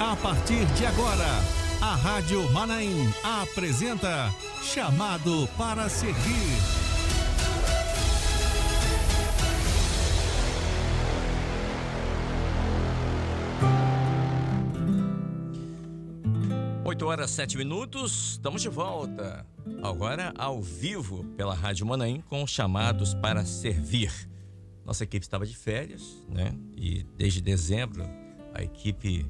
A partir de agora, a Rádio Manaim apresenta Chamado para Servir. Oito horas, 7 minutos, estamos de volta. Agora ao vivo pela Rádio Manaim com Chamados para Servir. Nossa equipe estava de férias, né? E desde dezembro a equipe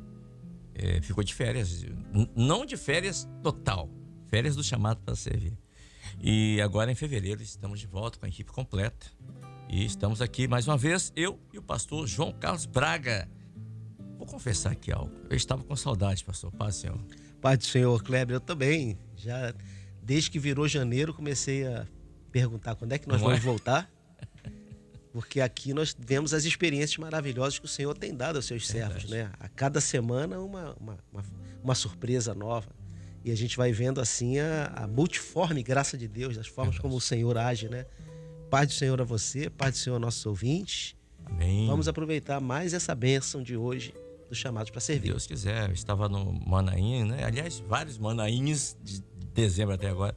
ficou de férias, não de férias total, férias do Chamado para Servir. E agora em fevereiro estamos de volta com a equipe completa. E estamos aqui mais uma vez, eu e o pastor João Carlos Braga. Vou confessar aqui algo, eu estava com saudade, pastor. Paz, Senhor. Pai do Senhor, Kleber, eu também. Já desde que virou janeiro comecei a perguntar quando é que nós vamos voltar. Porque aqui nós vemos as experiências maravilhosas que o Senhor tem dado aos seus servos, né? A cada semana uma surpresa nova. E a gente vai vendo assim a multiforme graça de Deus, das formas como o Senhor age, né? Paz do Senhor a você, paz do Senhor a nossos ouvintes. Amém. Vamos aproveitar mais essa bênção de hoje, dos chamados para servir. Deus quiser, eu estava no Manaim, né? Aliás, vários Manaíns de dezembro até agora.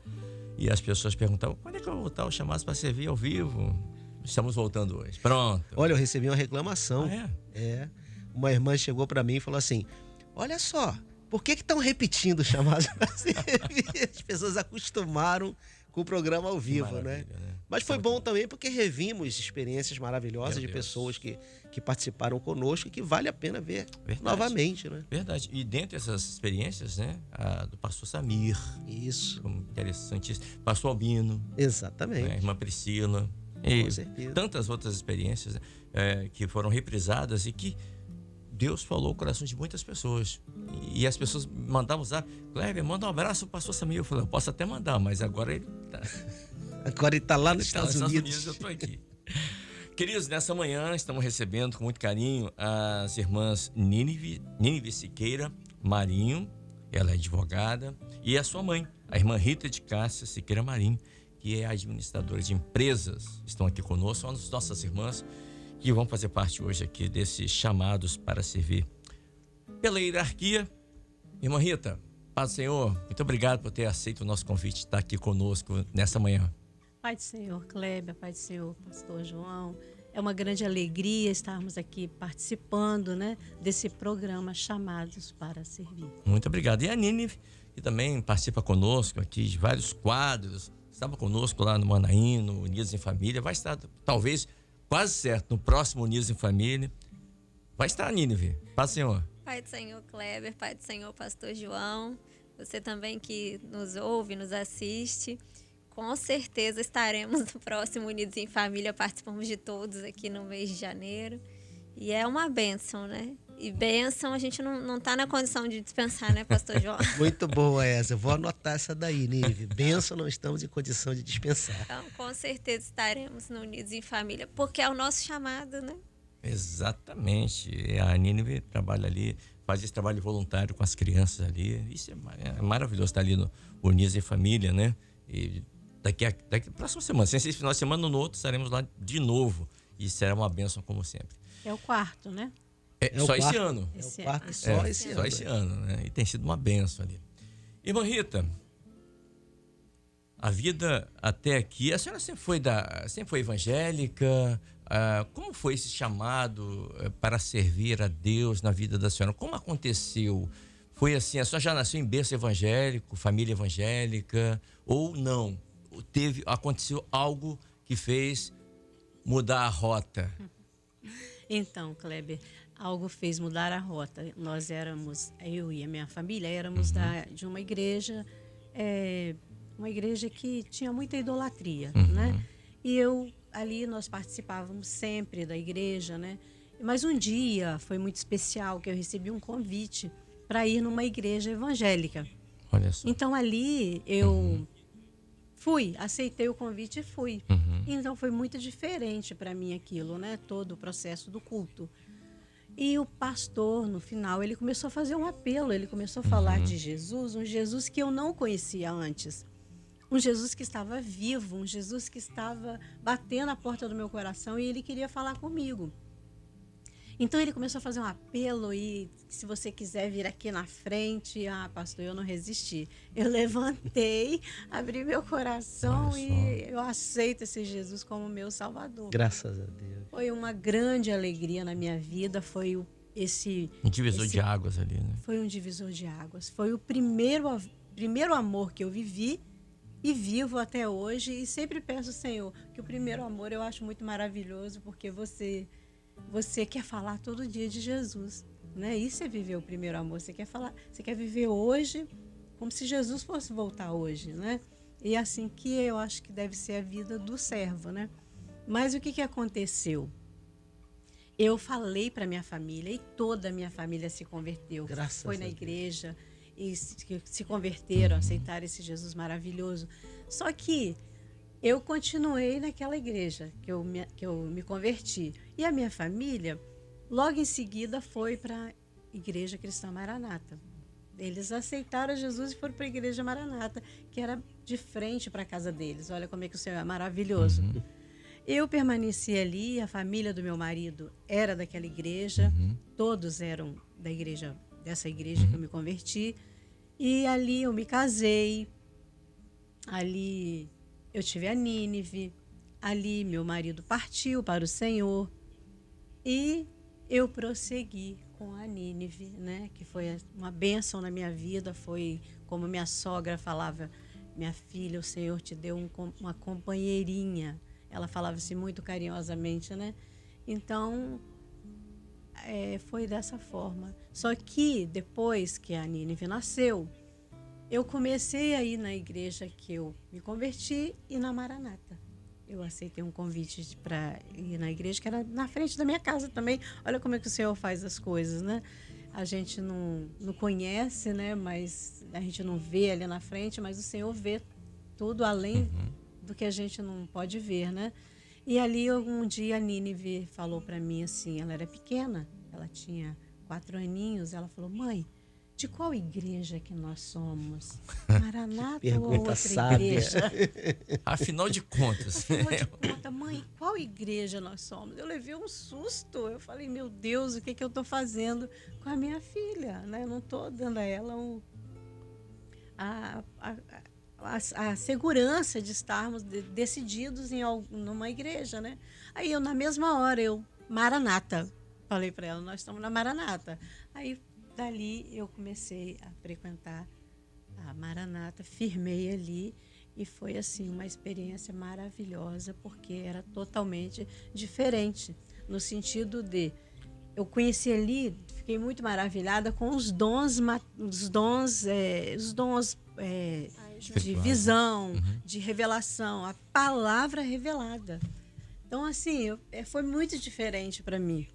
E as pessoas perguntavam, quando é que eu vou voltar os chamados para servir ao vivo? Estamos voltando hoje. Pronto. Olha, eu recebi uma reclamação. Ah, é? Uma irmã chegou para mim e falou assim, olha só, por que estão repetindo os chamados para servir? As pessoas acostumaram com o programa ao vivo, né? Mas foi bom também porque revimos experiências maravilhosas de pessoas que participaram conosco e que vale a pena ver novamente, né? Verdade. E dentre essas experiências, né? A do pastor Samir. Isso. Interessantíssimo. Pastor Albino. Exatamente. Né? Irmã Priscila. E tantas outras experiências, né? Que foram reprisadas e que Deus falou o coração de muitas pessoas. E as pessoas mandavam usar, Kleber, manda um abraço pro pastor Samir. Eu falei, eu posso até mandar, mas agora ele tá... Agora ele está lá nos Estados Unidos. Eu estou aqui. Queridos, nessa manhã estamos recebendo com muito carinho as irmãs Nínive Siqueira Marinho, ela é advogada, e a sua mãe, a irmã Rita de Cássia Siqueira Marinho, que é administradora de empresas, estão aqui conosco, são as nossas irmãs que vão fazer parte hoje aqui desses chamados para servir. Pela hierarquia, irmã Rita, paz do Senhor, muito obrigado por ter aceito o nosso convite de estar aqui conosco nessa manhã. Pai do Senhor, Kleber, Pai do Senhor, pastor João, é uma grande alegria estarmos aqui participando, né, desse programa Chamados para Servir. Muito obrigado. E a Nínive, que também participa conosco aqui de vários quadros, estava conosco lá no Manaim, no Unidos em Família, vai estar, talvez, quase certo, no próximo Unidos em Família. Vai estar a Nínive. Paz do Senhor. Pai do Senhor, Kleber, Pai do Senhor, pastor João, você também que nos ouve, nos assiste. Com certeza estaremos no próximo Unidos em Família, participamos de todos aqui no mês de janeiro. E é uma bênção, né? E bênção a gente não tá na condição de dispensar, né, pastor João? Muito boa essa, eu vou anotar essa daí, Nínive. Bênção não estamos em condição de dispensar. Então, com certeza estaremos no Unidos em Família, porque é o nosso chamado, né? Exatamente. A Nínive trabalha ali, faz esse trabalho voluntário com as crianças ali. Isso é maravilhoso estar ali no Unidos em Família, né? E daqui a próxima semana, sem esse final de semana, no outro, estaremos lá de novo. E será uma bênção como sempre. É o quarto, né? Só esse ano. É o quarto só esse ano. Só esse ano, né? E tem sido uma bênção ali. Irmã Rita, a vida até aqui, a senhora sempre foi evangélica? Como foi esse chamado para servir a Deus na vida da senhora? Como aconteceu? Foi assim, a senhora já nasceu em berço evangélico, família evangélica, ou não? Aconteceu algo que fez mudar a rota? Então, Kleber, algo fez mudar a rota. Nós eu e a minha família, éramos de uma igreja que tinha muita idolatria, né? E nós participávamos sempre da igreja, né? Mas um dia foi muito especial que eu recebi um convite para ir numa igreja evangélica. Olha só. Então ali eu aceitei o convite e fui. Então foi muito diferente para mim aquilo, né? Todo o processo do culto. E o pastor, no final, ele começou a fazer um apelo, ele começou a falar de Jesus, um Jesus que eu não conhecia antes. Um Jesus que estava vivo, um Jesus que estava batendo a porta do meu coração e ele queria falar comigo. Então ele começou a fazer um apelo e se você quiser vir aqui na frente, pastor, eu não resisti. Eu levantei, abri meu coração e eu aceito esse Jesus como meu Salvador. Graças a Deus. Foi uma grande alegria na minha vida, foi um divisor de águas ali, né? Foi um divisor de águas. Foi o primeiro amor que eu vivi e vivo até hoje. E sempre peço ao Senhor que o primeiro amor eu acho muito maravilhoso, porque você quer falar todo dia de Jesus, né? Isso é viver o primeiro amor. Você quer viver hoje como se Jesus fosse voltar hoje, né? E é assim que eu acho que deve ser a vida do servo, né? Mas o que aconteceu? Eu falei para minha família e toda a minha família se converteu. Foi na igreja e se converteram, aceitaram esse Jesus maravilhoso. Só que eu continuei naquela igreja que eu me converti. E a minha família, logo em seguida, foi para a Igreja Cristã Maranata. Eles aceitaram Jesus e foram para a Igreja Maranata, que era de frente para a casa deles. Olha como é que o Senhor é maravilhoso. Eu permaneci ali, a família do meu marido era daquela igreja, todos eram dessa igreja que eu me converti. E ali eu me casei, ali eu tive a Nínive, ali meu marido partiu para o Senhor e eu prossegui com a Nínive, né? Que foi uma bênção na minha vida, foi como minha sogra falava, minha filha, o Senhor te deu uma companheirinha. Ela falava assim muito carinhosamente, né? Então, foi dessa forma. Só que depois que a Nínive nasceu, eu comecei a ir na igreja que eu me converti e na Maranata. Eu aceitei um convite para ir na igreja, que era na frente da minha casa também. Olha como é que o Senhor faz as coisas, né? A gente não conhece, né? Mas a gente não vê ali na frente, mas o Senhor vê tudo além do que a gente não pode ver, né? E ali, um dia, a Nínive falou para mim assim, ela era pequena, ela tinha 4 aninhos, ela falou, mãe, de qual igreja que nós somos? Maranata ou outra sábia. igreja? Afinal de contas. Afinal de contas, mãe, qual igreja nós somos? Eu levei um susto, eu falei, meu Deus, o que eu estou fazendo com a minha filha? Né? Eu não estou dando a ela a segurança de estarmos decididos numa igreja, né? Aí eu, na mesma hora, Maranata, falei para ela, nós estamos na Maranata. Aí, dali, eu comecei a frequentar a Maranata, firmei ali e foi, assim, uma experiência maravilhosa, porque era totalmente diferente, no sentido de, eu conheci ali, fiquei muito maravilhada com os dons de visão, de revelação, a palavra revelada. Então, assim, foi muito diferente para mim.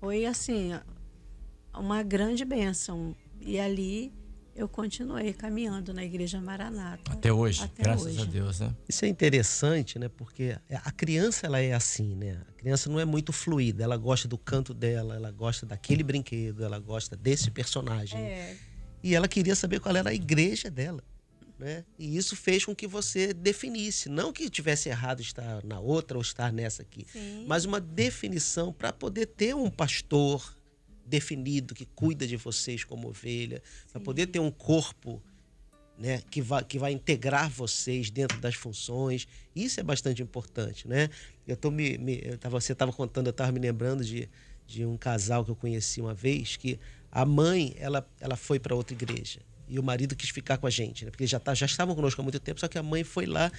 Foi, assim, uma grande bênção. E ali eu continuei caminhando na Igreja Maranata. Até hoje, graças a Deus, né? Isso é interessante, né? Porque a criança, ela é assim, né? A criança não é muito fluida. Ela gosta do canto dela, ela gosta daquele brinquedo, ela gosta desse personagem. E ela queria saber qual era a igreja dela. Né? E isso fez com que você definisse, não que tivesse errado estar na outra ou estar nessa aqui, mas uma definição para poder ter um pastor definido que cuida de vocês como ovelha, para poder ter um corpo, né, que vai integrar vocês dentro das funções. Isso é bastante importante, né? Você estava contando, eu estava me lembrando de um casal que eu conheci uma vez, que a mãe ela foi para outra igreja. E o marido quis ficar com a gente, né? Porque já estavam conosco há muito tempo, só que a mãe foi lá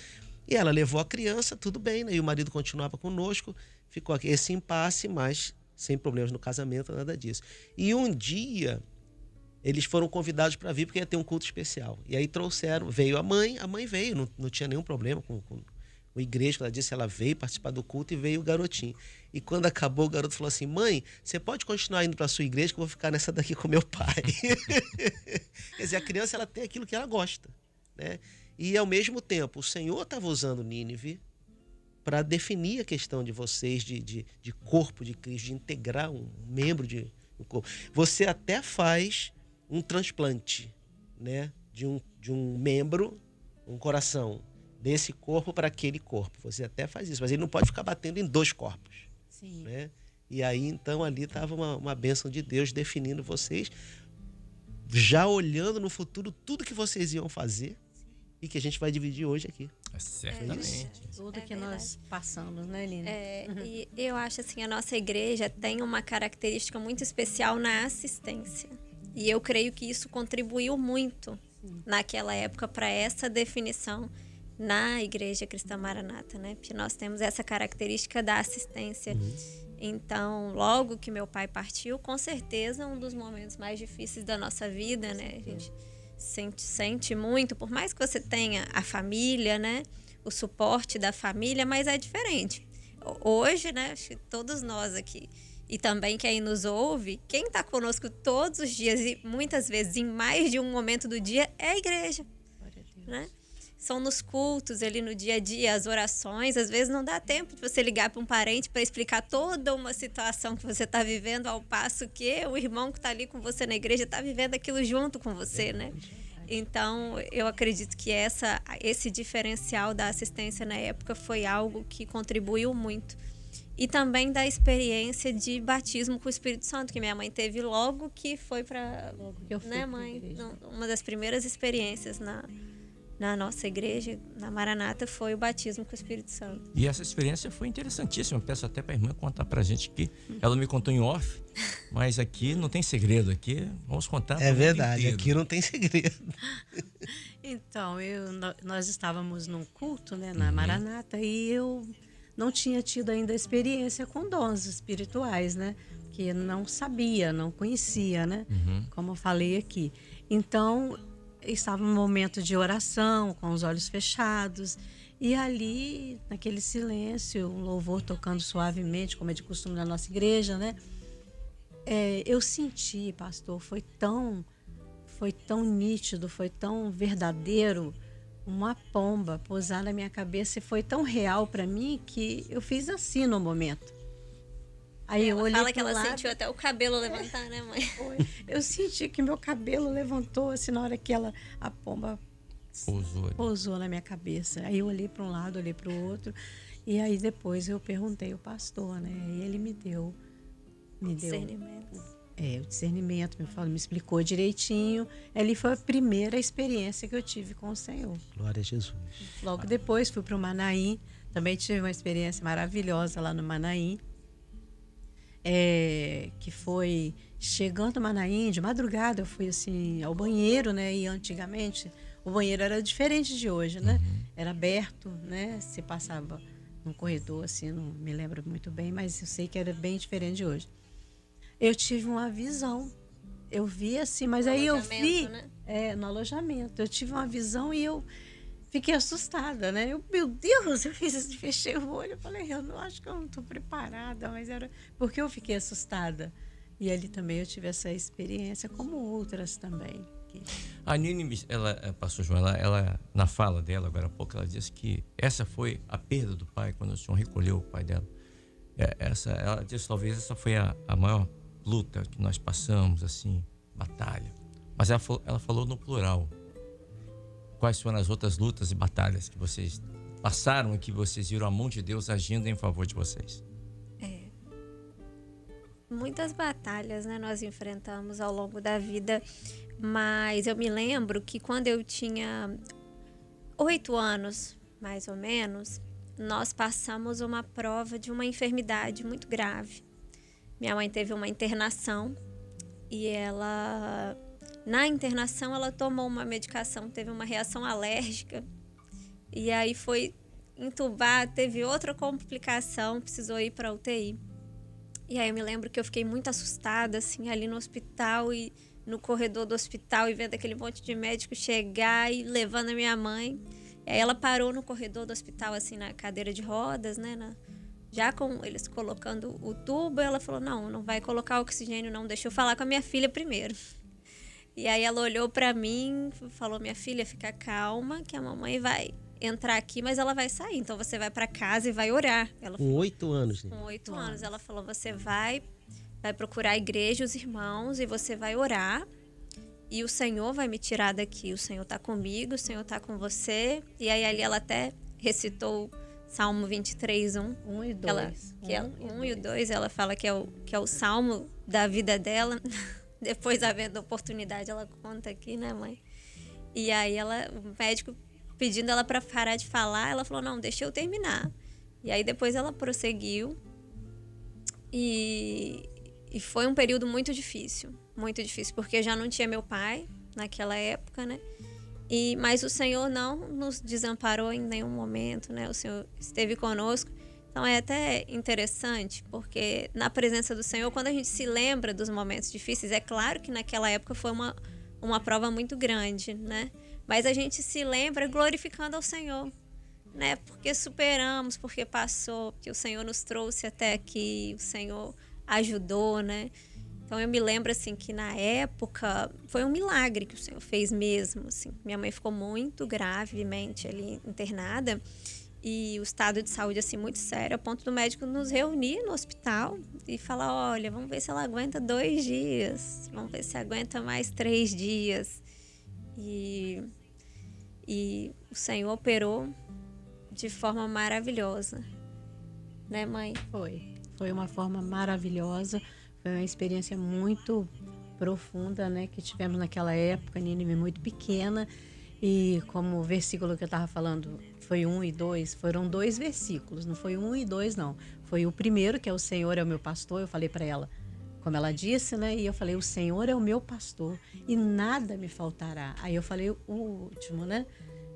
e ela levou a criança, tudo bem, né? E o marido continuava conosco, ficou aqui esse impasse, mas sem problemas no casamento, nada disso. E um dia, eles foram convidados para vir, porque ia ter um culto especial. E aí veio a mãe veio, não tinha nenhum problema com a igreja, ela disse, ela veio participar do culto e veio o garotinho. E quando acabou, o garoto falou assim, mãe, você pode continuar indo para a sua igreja que eu vou ficar nessa daqui com meu pai. Quer dizer, a criança ela tem aquilo que ela gosta, né? E ao mesmo tempo, o Senhor estava usando Nínive para definir a questão de vocês, de corpo de Cristo, de integrar um membro de um corpo. Você até faz um transplante, né? De um membro, um coração, desse corpo para aquele corpo. Você até faz isso, mas ele não pode ficar batendo em 2 corpos. Sim. Né? E aí, então, ali estava uma bênção de Deus definindo vocês, já olhando no futuro tudo que vocês iam fazer e que a gente vai dividir hoje aqui. Certamente. Tudo que nós passamos, né, Lina? E eu acho assim, a nossa igreja tem uma característica muito especial na assistência. E eu creio que isso contribuiu muito naquela época para essa definição na Igreja Cristã Maranata, né? Porque nós temos essa característica da assistência. Então, logo que meu pai partiu, com certeza um dos momentos mais difíceis da nossa vida, né? A gente sente muito, por mais que você tenha a família, né? O suporte da família, mas é diferente. Hoje, né? Acho que todos nós aqui, e também quem nos ouve, quem está conosco todos os dias e muitas vezes em mais de um momento do dia é a igreja, né? São nos cultos, ali no dia a dia, as orações. Às vezes não dá tempo de você ligar para um parente para explicar toda uma situação que você está vivendo, ao passo que o irmão que está ali com você na igreja está vivendo aquilo junto com você, né? Então, eu acredito que esse diferencial da assistência na época foi algo que contribuiu muito. E também da experiência de batismo com o Espírito Santo, que minha mãe teve logo que foi para... Né, mãe? Uma das primeiras experiências na nossa igreja, na Maranata, foi o batismo com o Espírito Santo. E essa experiência foi interessantíssima. Eu peço até para a irmã contar para a gente que ela me contou em off, mas aqui não tem segredo. Aqui vamos contar. É verdade, aqui não tem segredo. Então, nós estávamos num culto, né, na Maranata, e eu não tinha tido ainda experiência com dons espirituais, né? Que não sabia, não conhecia, né? Como eu falei aqui. Então, estava um momento de oração, com os olhos fechados, e ali, naquele silêncio, um louvor tocando suavemente, como é de costume na nossa igreja, né? Eu senti, pastor, foi tão nítido, foi tão verdadeiro, uma pomba pousar na minha cabeça, e foi tão real para mim que eu fiz assim no momento. Aí eu olhei fala que ela lado, sentiu até o cabelo levantar, né, mãe? Eu senti que meu cabelo levantou assim na hora que a pomba pousou na minha cabeça. Aí eu olhei para um lado, olhei para o outro, e aí depois eu perguntei ao pastor, né? E ele me deu Discernimento. o discernimento, me explicou direitinho. Ali foi a primeira experiência que eu tive com o Senhor. Glória a Jesus. Logo depois fui para o Manaim, também tive uma experiência maravilhosa lá no Manaim. Que foi chegando no Manaim, de madrugada eu fui assim ao banheiro, né? E antigamente o banheiro era diferente de hoje, né? Era aberto, né? Você passava num corredor assim, não me lembro muito bem, mas eu sei que era bem diferente de hoje. Eu tive uma visão, eu vi assim, mas aí eu vi, né? No alojamento, eu tive uma visão e eu fiquei assustada, né? Meu Deus, eu fechei o olho, eu falei, eu não acho que eu não estou preparada, mas era porque eu fiquei assustada. E ali também eu tive essa experiência, como outras também. A Nini, pastor João, ela na fala dela agora há pouco, ela disse que essa foi a perda do pai quando o senhor recolheu o pai dela. Ela disse talvez essa foi a maior luta que nós passamos, assim, batalha. Mas ela falou no plural. Quais foram as outras lutas e batalhas que vocês passaram e que vocês viram a mão de Deus agindo em favor de vocês? Muitas batalhas, né, nós enfrentamos ao longo da vida, mas eu me lembro que quando eu tinha 8 anos, mais ou menos, nós passamos uma prova de uma enfermidade muito grave. Minha mãe teve uma internação e na internação ela tomou uma medicação, teve uma reação alérgica e aí foi entubar, teve outra complicação, precisou ir para UTI. E aí eu me lembro que eu fiquei muito assustada, assim, ali no hospital e no corredor do hospital e vendo aquele monte de médico chegar e levando a minha mãe. E aí ela parou no corredor do hospital, assim, na cadeira de rodas, né? Já com eles colocando o tubo, ela falou, não vai colocar oxigênio não, deixa eu falar com a minha filha primeiro. E aí ela olhou pra mim, falou, minha filha, fica calma que a mamãe vai entrar aqui, mas ela vai sair. Então você vai para casa e vai orar. Ela com 8 anos, né? Com 8 anos. Ela falou, você vai procurar a igreja, os irmãos, e você vai orar. E o Senhor vai me tirar daqui. O Senhor tá comigo, o Senhor tá com você. E aí ali ela até recitou Salmo 23:1. 1 e 2. Um e o 2, ela fala que é o salmo da vida dela. Depois, havendo oportunidade, ela conta aqui, né, mãe? E aí o médico pedindo ela para parar de falar, ela falou, não, deixa eu terminar. E aí depois ela prosseguiu. E foi um período muito difícil, porque já não tinha meu pai naquela época, né? Mas o Senhor não nos desamparou em nenhum momento, né? O Senhor esteve conosco. Então é até interessante, porque na presença do Senhor, quando a gente se lembra dos momentos difíceis, é claro que naquela época foi uma prova muito grande, né? Mas a gente se lembra glorificando ao Senhor, né? Porque superamos, porque passou, porque o Senhor nos trouxe até aqui, o Senhor ajudou, né? Então eu me lembro assim que na época foi um milagre que o Senhor fez mesmo, assim. Minha mãe ficou muito gravemente ali internada e o estado de saúde assim muito sério, a ponto do médico nos reunir no hospital e falar, olha, vamos ver se ela aguenta 2 dias, vamos ver se aguenta mais 3 dias. E o Senhor operou de forma maravilhosa, né, mãe? Foi uma forma maravilhosa. Foi uma experiência muito profunda, né, que tivemos naquela época, Nínive muito pequena. E como o versículo que eu estava falando foi 1 e 2, foram 2 versículos, não foi 1 e 2 não. Foi o primeiro, que é o Senhor é o meu pastor, eu falei para ela, como ela disse, né, e eu falei, o Senhor é o meu pastor e nada me faltará. Aí eu falei o último, né,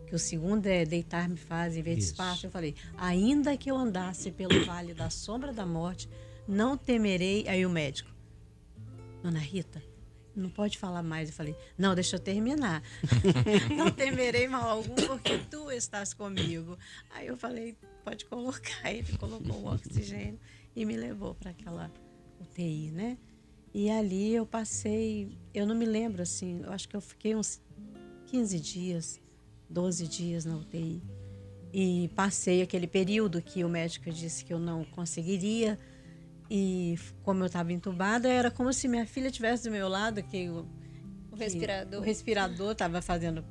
que o segundo é deitar-me faz em vez de espaço. Eu falei, ainda que eu andasse pelo vale da sombra da morte, não temerei. Aí o médico, Dona Rita, não pode falar mais. Eu falei, não, deixa eu terminar. Não temerei mal algum, porque tu estás comigo. Aí eu falei, pode colocar. Ele colocou o oxigênio e me levou para aquela UTI, né? E ali eu passei, eu não me lembro assim, eu acho que eu fiquei uns 15 dias, 12 dias na UTI. E passei aquele período que o médico disse que eu não conseguiria. E como eu estava entubada, era como se minha filha estivesse do meu lado, que o respirador estava fazendo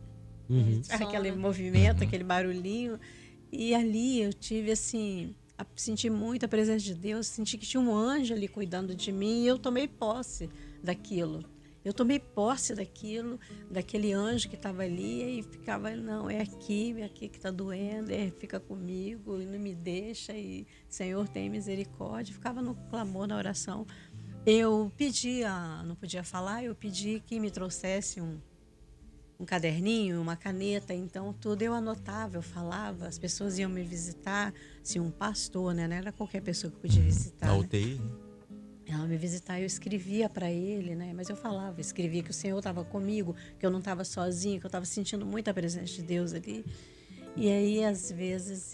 aquele movimento, aquele barulhinho. E ali eu tive assim, senti muito a presença de Deus, senti que tinha um anjo ali cuidando de mim e eu tomei posse daquilo. Eu tomei posse daquele anjo que estava ali e ficava, não, é aqui que está doendo, fica comigo e não me deixa, e Senhor tem misericórdia. Ficava no clamor, na oração. Eu pedia, não podia falar, eu pedi que me trouxesse um caderninho, uma caneta, então tudo eu anotava, eu falava, as pessoas iam me visitar, se um pastor, né, não era qualquer pessoa que podia visitar. Na UTI, né? Ela me visitar, eu escrevia para ele, né? Mas eu falava, escrevia que o Senhor estava comigo, que eu não estava sozinha, que eu estava sentindo muita presença de Deus ali. E aí, às vezes,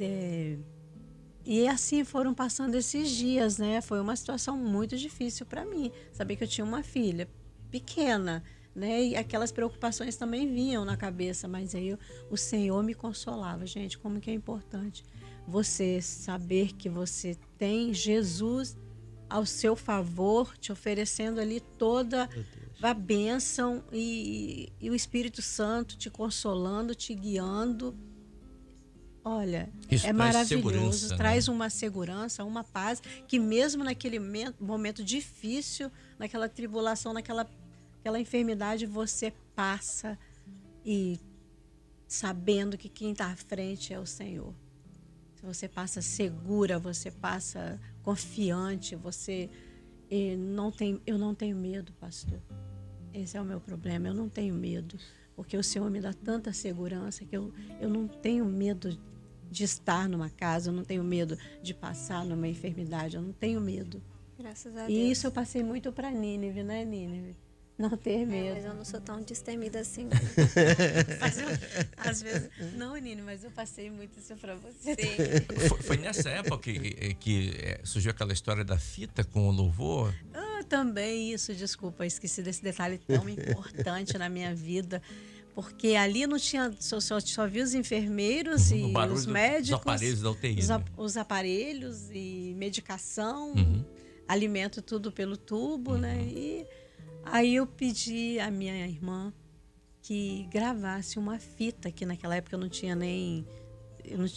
e assim foram passando esses dias, né? Foi uma situação muito difícil para mim. Saber que eu tinha uma filha pequena, né? E aquelas preocupações também vinham na cabeça, mas aí o Senhor me consolava. Gente, como que é importante você saber que você tem Jesus ao seu favor, te oferecendo ali toda a bênção e o Espírito Santo te consolando, te guiando. Olha, isso é maravilhoso, né? Traz uma segurança, uma paz, que mesmo naquele momento difícil, naquela tribulação, naquela enfermidade, você passa e sabendo que quem está à frente é o Senhor. Você passa segura, você passa confiante, eu não tenho medo, pastor. Esse é o meu problema, eu não tenho medo, porque o Senhor me dá tanta segurança que eu não tenho medo de estar numa casa, eu não tenho medo de passar numa enfermidade, eu não tenho medo. Graças a Deus. E isso eu passei muito para Nínive, né, Nínive? Não ter medo. Mas eu não sou tão destemida assim. Às vezes, não, Nini, mas eu passei muito isso para você. Foi nessa época que surgiu aquela história da fita com o louvor? Também isso, desculpa, esqueci desse detalhe tão importante na minha vida. Porque ali não tinha, só vi os enfermeiros e os médicos. Os aparelhos da UTI. Os aparelhos e medicação, alimento, tudo pelo tubo, né? E aí eu pedi à minha irmã que gravasse uma fita, que naquela época eu não tinha nem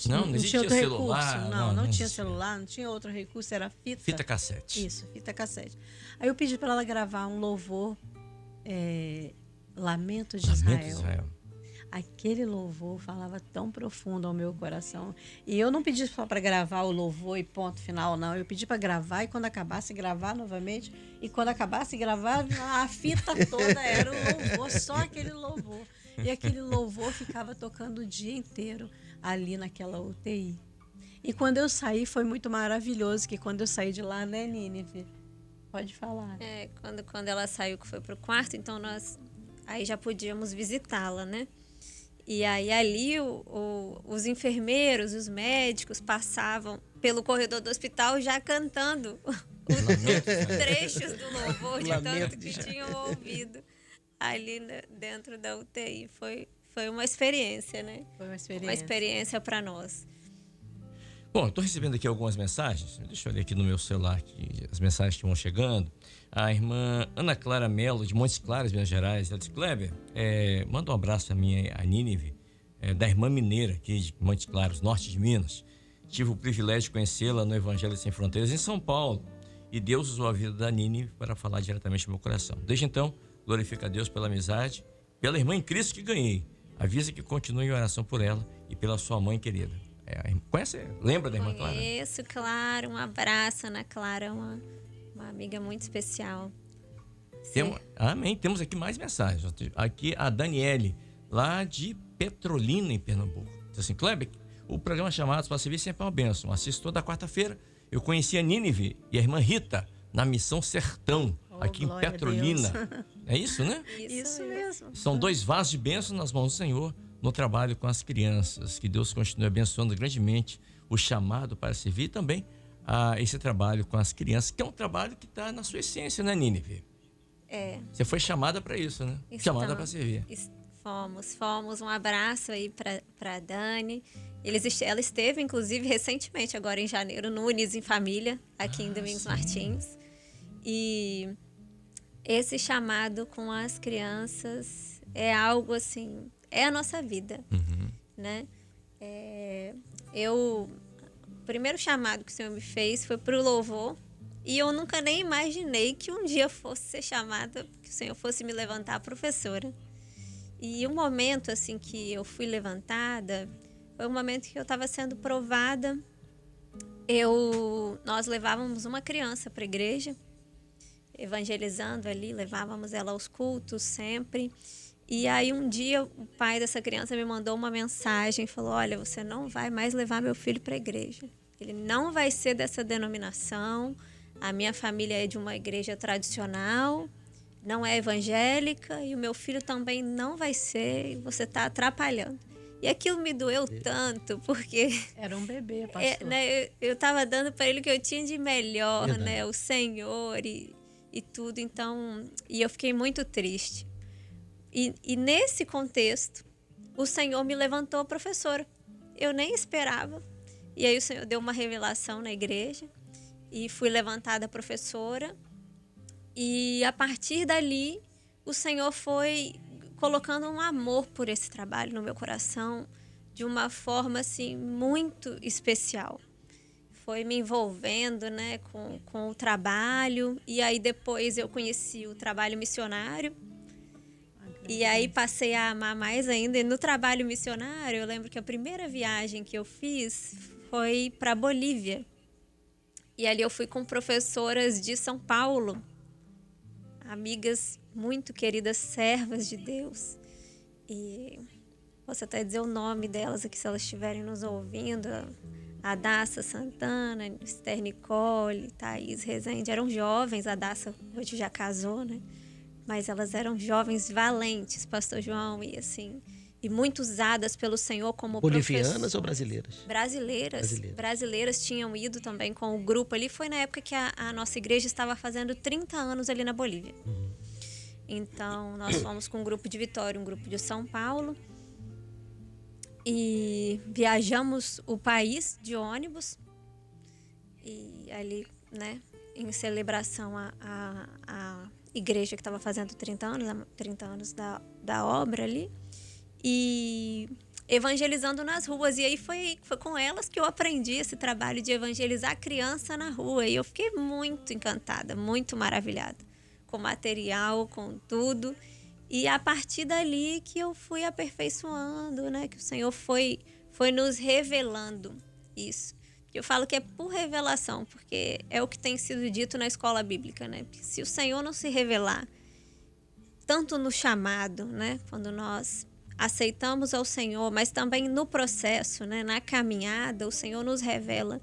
não, Não existia tinha outro celular, recurso. não Não tinha existia. celular, não tinha outro recurso, era fita. Fita cassete. Isso, fita cassete. Aí eu pedi para ela gravar um louvor, Lamento de Lamento de Israel. Israel. Aquele louvor falava tão profundo ao meu coração. E eu não pedi só para gravar o louvor e ponto final, não. Eu pedi para gravar e quando acabasse, gravar novamente. E quando acabasse, gravar, a fita toda era o louvor, só aquele louvor. E aquele louvor ficava tocando o dia inteiro ali naquela UTI. E quando eu saí, foi muito maravilhoso, que quando eu saí de lá, né, Nínive? Pode falar. Quando ela saiu, que foi pro quarto, então nós aí já podíamos visitá-la, né? E aí ali os enfermeiros, os médicos passavam pelo corredor do hospital já cantando trechos do louvor de tanto que tinham ouvido ali dentro da UTI. Foi uma experiência, né? Foi uma experiência. Uma experiência para nós. Bom, estou recebendo aqui algumas mensagens. Deixa eu olhar aqui no meu celular aqui, as mensagens que vão chegando. A irmã Ana Clara Mello, de Montes Claros, Minas Gerais, ela disse: Kleber, manda um abraço a minha, a Nínive, da irmã mineira aqui de Montes Claros, norte de Minas. Tive o privilégio de conhecê-la no Evangelho Sem Fronteiras em São Paulo. E Deus usou a vida da Nínive para falar diretamente no meu coração. Desde então, glorifico a Deus pela amizade, pela irmã em Cristo que ganhei. Avisa que continue em oração por ela e pela sua mãe querida. Conhece? Lembra da irmã Clara? Conheço, Clara. Um abraço, Ana Clara, uma amiga muito especial. Amém. Temos aqui mais mensagens. Aqui a Daniele, lá de Petrolina, em Pernambuco. Diz assim: Kleber, o programa Chamados para Servir sempre é uma bênção. Assisto toda quarta-feira. Eu conheci a Nínive e a irmã Rita na Missão Sertão, aqui em Petrolina. É isso, né? Isso mesmo. São 2 vasos de bênção nas mãos do Senhor no trabalho com as crianças. Que Deus continue abençoando grandemente o chamado para servir e também esse trabalho com as crianças, que é um trabalho que está na sua essência, né, Nínive? Você foi chamada para isso, né? Chamada para servir. Fomos. Um abraço aí para Dani. Ela esteve, inclusive, recentemente, agora em janeiro, no Unidos em Família, aqui em Domingos Martins. E esse chamado com as crianças é algo assim, é a nossa vida, né? O primeiro chamado que o Senhor me fez foi para o louvor. E eu nunca nem imaginei que um dia fosse ser chamada, que o Senhor fosse me levantar professora. E um momento assim que eu fui levantada, foi um momento que eu estava sendo provada. Nós levávamos uma criança para a igreja, evangelizando ali, levávamos ela aos cultos sempre. E aí um dia o pai dessa criança me mandou uma mensagem e falou: olha, você não vai mais levar meu filho para a igreja. Ele não vai ser dessa denominação. A minha família é de uma igreja tradicional, não é evangélica, e o meu filho também não vai ser, e você está atrapalhando. E aquilo me doeu tanto, porque... Era um bebê, pastor. Eu estava dando para ele o que eu tinha de melhor, né? O Senhor e tudo. Então, e eu fiquei muito triste. E nesse contexto, o Senhor me levantou professora. Eu nem esperava. E aí o Senhor deu uma revelação na igreja. E fui levantada professora. E a partir dali, o Senhor foi colocando um amor por esse trabalho no meu coração de uma forma assim muito especial. Foi me envolvendo, né, com o trabalho. E aí depois eu conheci o trabalho missionário. E aí passei a amar mais ainda. E no trabalho missionário, eu lembro que a primeira viagem que eu fiz foi para Bolívia. E ali eu fui com professoras de São Paulo, amigas muito queridas, servas de Deus. E posso até dizer o nome delas aqui, se elas estiverem nos ouvindo. A Daça Santana, Esther Nicole, Thaís Rezende. Eram jovens, a Daça hoje já casou, né? Mas elas eram jovens valentes, pastor João, e assim... E muito usadas pelo Senhor como bolivianas ou brasileiras? Brasileiras tinham ido também com o grupo ali. Foi na época que a nossa igreja estava fazendo 30 anos ali na Bolívia. Então, nós fomos com um grupo de Vitória, um grupo de São Paulo. E viajamos o país de ônibus. E ali, né, em celebração à igreja que estava fazendo 30 anos da obra ali. E evangelizando nas ruas. E aí foi com elas que eu aprendi esse trabalho de evangelizar a criança na rua. E eu fiquei muito encantada, muito maravilhada com o material, com tudo. E a partir dali que eu fui aperfeiçoando, né? Que o Senhor foi nos revelando isso. Eu falo que é por revelação, porque é o que tem sido dito na escola bíblica, né? Porque se o Senhor não se revelar, tanto no chamado, né? Quando nós aceitamos ao Senhor, mas também no processo, né? Na caminhada, o Senhor nos revela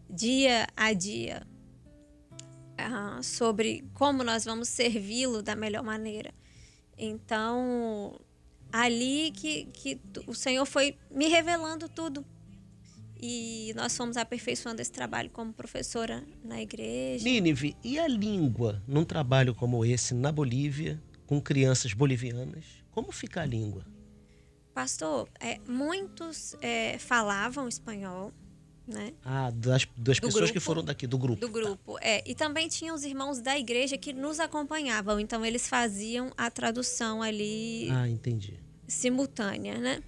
dia a dia sobre como nós vamos servi-lo da melhor maneira. Então, ali que o Senhor foi me revelando tudo. E nós fomos aperfeiçoando esse trabalho como professora na igreja. Nínive, e a língua num trabalho como esse na Bolívia, com crianças bolivianas? Como fica a língua? Pastor, muitos falavam espanhol, né? Das pessoas grupo, que foram daqui, do grupo. Do grupo, E também tinha os irmãos da igreja que nos acompanhavam. Então, eles faziam a tradução ali Entendi. simultânea, né?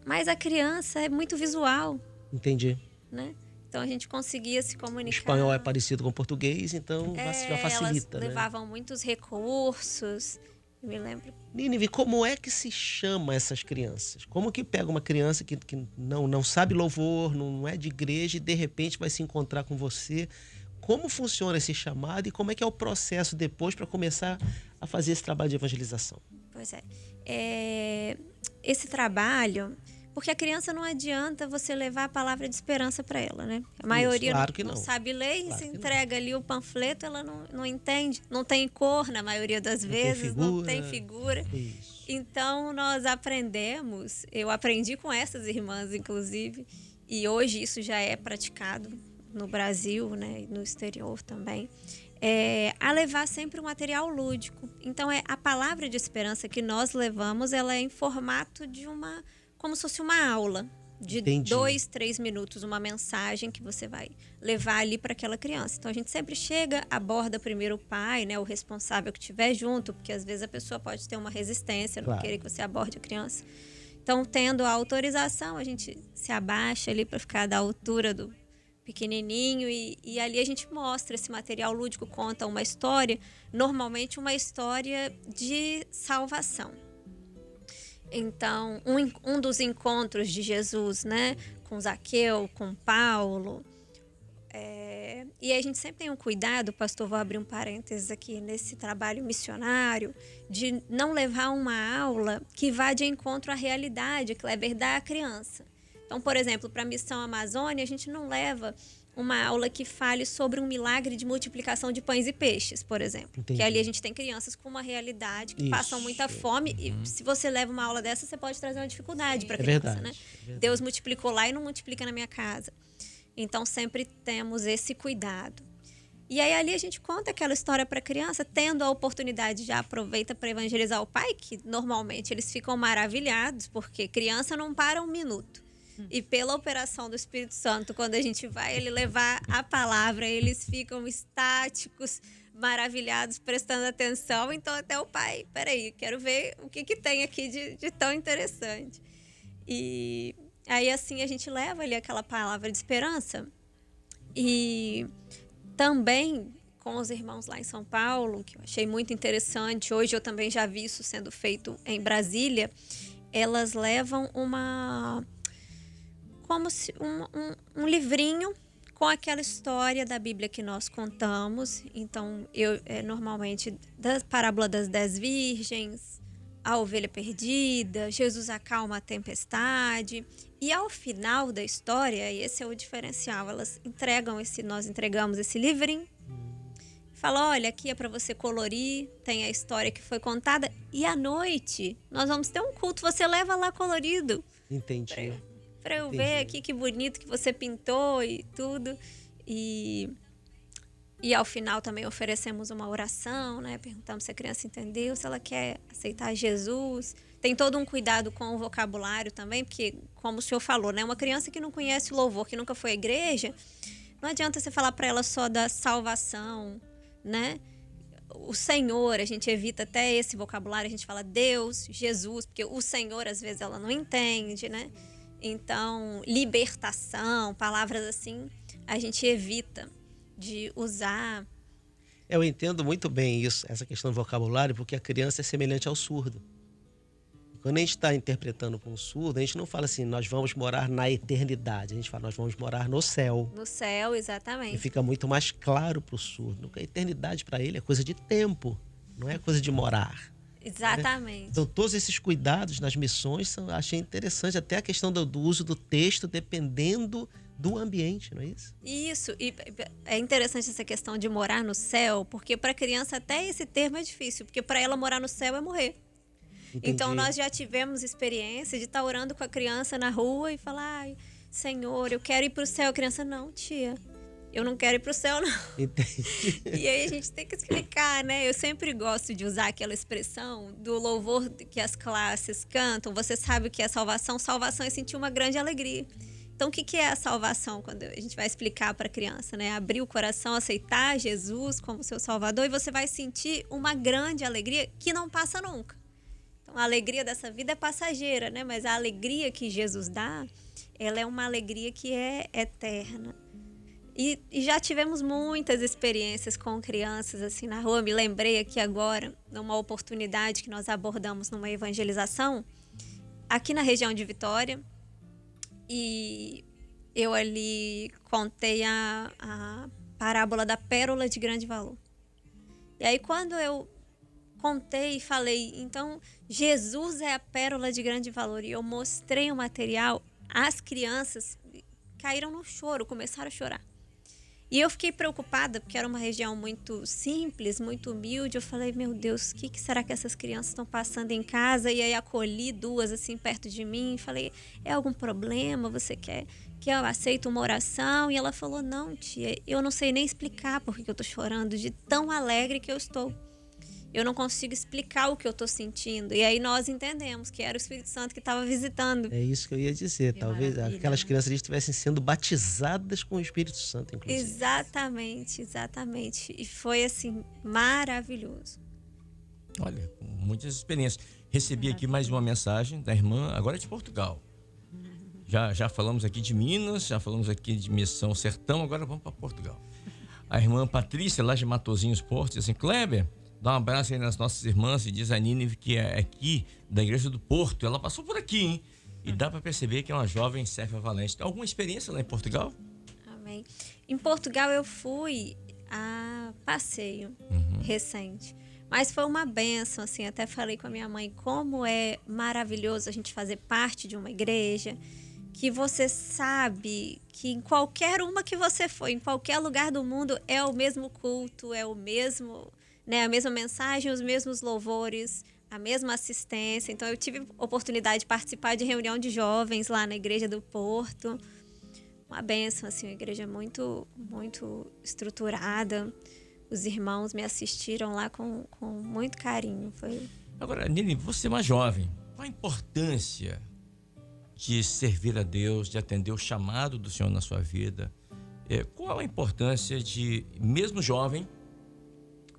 Mas a criança é muito visual. Entendi. Né? Então a gente conseguia se comunicar. O espanhol é parecido com o português, então já facilita. Elas levavam muitos recursos, eu me lembro. Nínive, como é que se chama essas crianças? Como que pega uma criança que não sabe louvor, não é de igreja e de repente vai se encontrar com você? Como funciona esse chamado e como é que é o processo depois para começar a fazer esse trabalho de evangelização? Pois esse trabalho, porque a criança não adianta você levar a palavra de esperança para ela, né? A maioria não sabe ler, claro, você entrega ali o panfleto, ela não entende, não tem cor na maioria das vezes, não tem figura. Isso. Então nós aprendemos, eu aprendi com essas irmãs inclusive, e hoje isso já é praticado no Brasil, né, e no exterior também. A levar sempre um material lúdico. Então, a palavra de esperança que nós levamos, ela é em formato de como se fosse uma aula. De 2, 3 minutos, uma mensagem que você vai levar ali para aquela criança. Então, a gente sempre chega, aborda primeiro o pai, né, o responsável que estiver junto, porque às vezes a pessoa pode ter uma resistência, não querer que você aborde a criança. Então, tendo a autorização, a gente se abaixa ali para ficar da altura do pequenininho e ali a gente mostra esse material lúdico, conta uma história, normalmente uma história de salvação. Então, um dos encontros de Jesus, né, com Zaqueu, com Paulo, e a gente sempre tem um cuidado, pastor, vou abrir um parênteses aqui nesse trabalho missionário, de não levar uma aula que vá de encontro à realidade, Kleber, da criança. Então, por exemplo, para a Missão Amazônia, a gente não leva uma aula que fale sobre um milagre de multiplicação de pães e peixes, por exemplo. Entendi. Que ali a gente tem crianças com uma realidade que passam muita fome. E se você leva uma aula dessa, você pode trazer uma dificuldade para a criança, né? Deus multiplicou lá e não multiplica na minha casa. Então, sempre temos esse cuidado. E aí, ali a gente conta aquela história para a criança, tendo a oportunidade, já aproveita para evangelizar o pai, que normalmente eles ficam maravilhados, porque criança não para um minuto. E pela operação do Espírito Santo, quando a gente vai ele levar a palavra, eles ficam estáticos, maravilhados, prestando atenção. Então até o pai, peraí, quero ver o que tem aqui de tão interessante. E aí assim a gente leva ali aquela palavra de esperança. E também com os irmãos lá em São Paulo, que eu achei muito interessante, hoje eu também já vi isso sendo feito em Brasília, elas levam como se um livrinho com aquela história da Bíblia que nós contamos. Então, normalmente, da parábola das 10 virgens, a ovelha perdida, Jesus acalma a tempestade. E ao final da história, e esse é o diferencial, nós entregamos esse livrinho. Fala, olha, aqui é para você colorir, tem a história que foi contada. E à noite, nós vamos ter um culto, você leva lá colorido. Entendi. Para eu ver aqui que bonito que você pintou e tudo. E ao final também oferecemos uma oração, né? Perguntamos se a criança entendeu, se ela quer aceitar Jesus. Tem todo um cuidado com o vocabulário também, porque, como o senhor falou, né? Uma criança que não conhece o louvor, que nunca foi à igreja, não adianta você falar para ela só da salvação, né? o Senhor, a gente evita até esse vocabulário, a gente fala Deus, Jesus, porque o Senhor, às vezes, ela não entende, né? Então, libertação, palavras assim, a gente evita de usar. Eu entendo muito bem isso, essa questão do vocabulário, porque a criança é semelhante ao surdo. Quando a gente está interpretando com o surdo, a gente não fala assim, nós vamos morar na eternidade. A gente fala, nós vamos morar no céu. No céu, exatamente. E fica muito mais claro para o surdo. A eternidade para ele é coisa de tempo, não é coisa de morar. Exatamente. Né? Então, todos esses cuidados nas missões, achei interessante. Até a questão do uso do texto, dependendo do ambiente, não é isso? Isso. E é interessante essa questão de morar no céu, porque para a criança até esse termo é difícil, porque para ela morar no céu é morrer. Entendi. Então, nós já tivemos experiência de estar orando com a criança na rua e falar, ai, Senhor, eu quero ir para o céu. A criança, não, tia, eu não quero ir para o céu, não. Entendi. E aí a gente tem que explicar, né? Eu sempre gosto de usar aquela expressão do louvor que as classes cantam. Você sabe o que é salvação? Salvação é sentir uma grande alegria. Então, o que é a salvação? Quando a gente vai explicar para a criança, né? Abrir o coração, aceitar Jesus como seu Salvador e você vai sentir uma grande alegria que não passa nunca. Então, a alegria dessa vida é passageira, né? Mas a alegria que Jesus dá, ela é uma alegria que é eterna. E já tivemos muitas experiências com crianças assim na rua. Me lembrei aqui agora, numa oportunidade que nós abordamos numa evangelização, aqui na região de Vitória. E eu ali contei a parábola da pérola de grande valor. E aí, quando eu contei e falei, então, Jesus é a pérola de grande valor, e eu mostrei o material, as crianças caíram no choro, começaram a chorar. E eu fiquei preocupada, porque era uma região muito simples, muito humilde. Eu falei, meu Deus, o que será que essas crianças estão passando em casa? E aí acolhi duas assim perto de mim e falei, é algum problema? Você quer que eu aceite uma oração? E ela falou, não, tia, eu não sei nem explicar porque eu estou chorando, de tão alegre que eu estou. Eu não consigo explicar o que eu estou sentindo. E aí nós entendemos que era o Espírito Santo que estava visitando. É isso que eu ia dizer. Que Talvez maravilha, aquelas né? crianças ali estivessem sendo batizadas com o Espírito Santo, inclusive. Exatamente, exatamente. E foi assim, maravilhoso. Olha, muitas experiências. Recebi aqui mais uma mensagem da irmã, agora é de Portugal. Já falamos aqui de Minas, já falamos aqui de Missão Sertão, agora vamos para Portugal. A irmã Patrícia, lá de Matosinhos Porto, diz assim, Kleber, dá um abraço aí nas nossas irmãs e diz a Nínive que é aqui da Igreja do Porto. Ela passou por aqui, hein? E dá para perceber que é uma jovem Céfia Valente. Tem alguma experiência lá em Portugal? Amém. Em Portugal eu fui a passeio recente. Mas foi uma bênção, assim, até falei com a minha mãe como é maravilhoso a gente fazer parte de uma igreja, que você sabe que em qualquer uma que você for, em qualquer lugar do mundo, é o mesmo culto, é o mesmo, né, a mesma mensagem, os mesmos louvores, a mesma assistência. Então eu tive oportunidade de participar de reunião de jovens lá na Igreja do Porto. Uma bênção, assim, uma igreja muito, muito estruturada. Os irmãos me assistiram lá com muito carinho. Foi... Agora, Nini, você é uma jovem. Qual a importância de servir a Deus, de atender o chamado do Senhor na sua vida? Qual a importância de, mesmo jovem,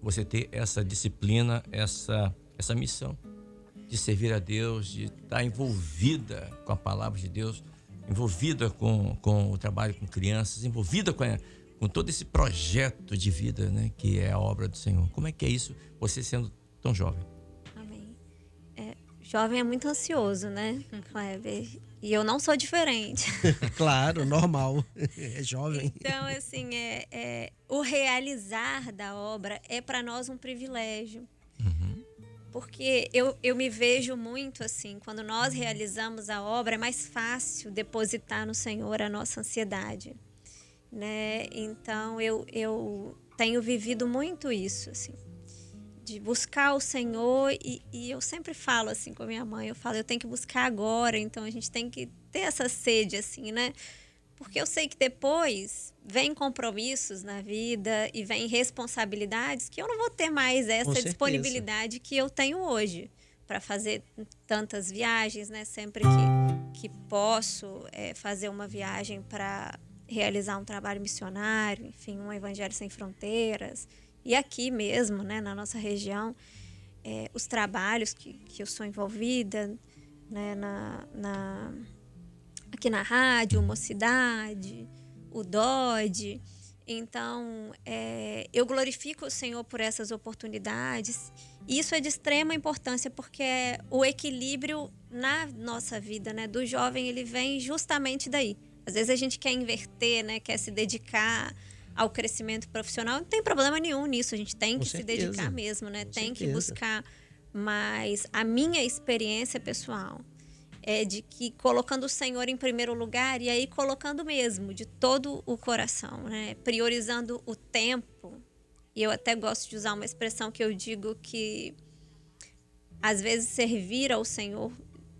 você ter essa disciplina, essa missão de servir a Deus, de estar envolvida com a palavra de Deus, envolvida com o trabalho com crianças, envolvida com todo esse projeto de vida, né, que é a obra do Senhor? Como é que é isso, você sendo tão jovem? Amém. Jovem é muito ansioso, né, Kleber? E eu não sou diferente. Claro, normal. É jovem. Então, assim, o realizar da obra é para nós um privilégio. Porque eu me vejo muito assim, quando nós realizamos a obra, é mais fácil depositar no Senhor a nossa ansiedade, né? Então, eu tenho vivido muito isso, assim, de buscar o Senhor, e eu sempre falo assim com a minha mãe, eu tenho que buscar agora, então a gente tem que ter essa sede, assim, né? Porque eu sei que depois vem compromissos na vida e vem responsabilidades que eu não vou ter mais essa disponibilidade que eu tenho hoje para fazer tantas viagens, né? Sempre que posso fazer uma viagem para realizar um trabalho missionário, enfim, um Evangelho Sem Fronteiras. E aqui mesmo, né, na nossa região, os trabalhos que eu sou envolvida, né, aqui na rádio, Mocidade, o DOD. Então, eu glorifico o Senhor por essas oportunidades. E isso é de extrema importância, porque o equilíbrio na nossa vida, né, do jovem, ele vem justamente daí. Às vezes a gente quer inverter, né, quer se dedicar ao crescimento profissional. Não tem problema nenhum nisso, a gente tem que se dedicar mesmo, né? Tem que buscar. Mas a minha experiência pessoal é de que colocando o Senhor em primeiro lugar, e aí colocando mesmo de todo o coração, né? Priorizando o tempo. E eu até gosto de usar uma expressão que eu digo que às vezes servir ao Senhor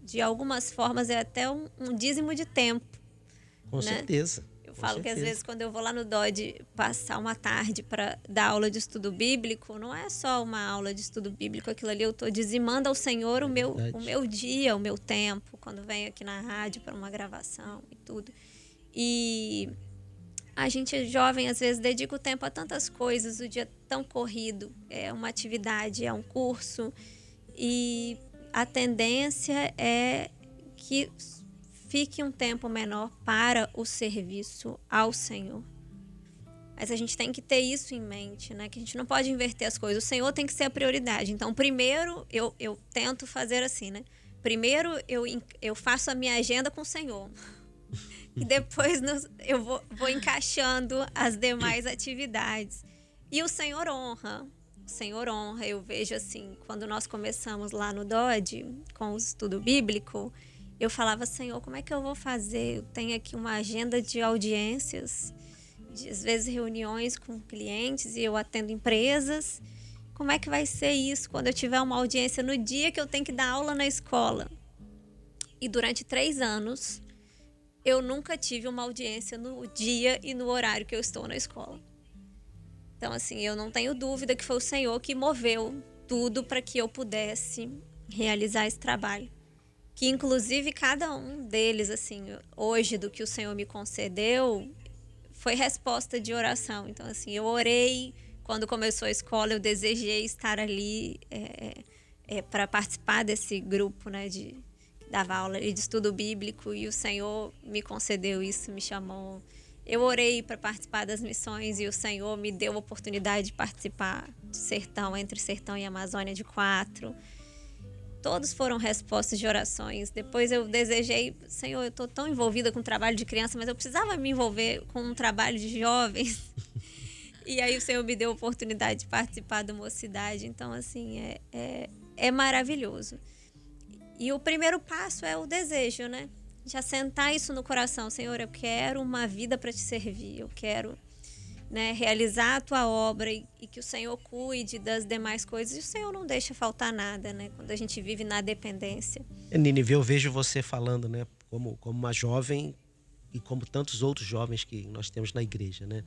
de algumas formas é até um dízimo de tempo. Com certeza. Eu falo que às vezes quando eu vou lá no DOD passar uma tarde para dar aula de estudo bíblico, não é só uma aula de estudo bíblico, aquilo ali eu estou dizimando ao Senhor o meu dia, o meu tempo, quando venho aqui na rádio para uma gravação e tudo. E a gente jovem às vezes dedica o tempo a tantas coisas, o dia tão corrido, é uma atividade, é um curso, e a tendência é que fique um tempo menor para o serviço ao Senhor. Mas a gente tem que ter isso em mente, né? Que a gente não pode inverter as coisas. O Senhor tem que ser a prioridade. Então, primeiro, eu tento fazer assim, né? Primeiro, eu faço a minha agenda com o Senhor. E depois eu vou encaixando as demais atividades. E o Senhor honra. O Senhor honra. Eu vejo assim, quando nós começamos lá no DOD, com o estudo bíblico, eu falava, Senhor, como é que eu vou fazer? Eu tenho aqui uma agenda de audiências, às vezes reuniões com clientes, e eu atendo empresas. Como é que vai ser isso quando eu tiver uma audiência no dia que eu tenho que dar aula na escola? E durante 3 anos, eu nunca tive uma audiência no dia e no horário que eu estou na escola. Então, assim, eu não tenho dúvida que foi o Senhor que moveu tudo para que eu pudesse realizar esse trabalho. Que inclusive cada um deles, assim, hoje do que o Senhor me concedeu, foi resposta de oração. Então, assim, eu orei quando começou a escola, eu desejei estar ali para participar desse grupo, né, que dava aula de estudo bíblico, e o Senhor me concedeu isso, me chamou. Eu orei para participar das missões e o Senhor me deu a oportunidade de participar de Sertão, entre Sertão e Amazônia de 4. Todos foram respostas de orações. Depois eu desejei, Senhor, eu estou tão envolvida com o trabalho de criança, mas eu precisava me envolver com um trabalho de jovens. E aí o Senhor me deu a oportunidade de participar da Mocidade. Então, assim, é maravilhoso. E o primeiro passo é o desejo, né? Já sentar isso no coração. Senhor, eu quero uma vida para te servir. Eu quero, né, realizar a tua obra e que o Senhor cuide das demais coisas. E o Senhor não deixa faltar nada, né? Quando a gente vive na dependência. Nínive, eu vejo você falando, né, como uma jovem e como tantos outros jovens que nós temos na igreja, né?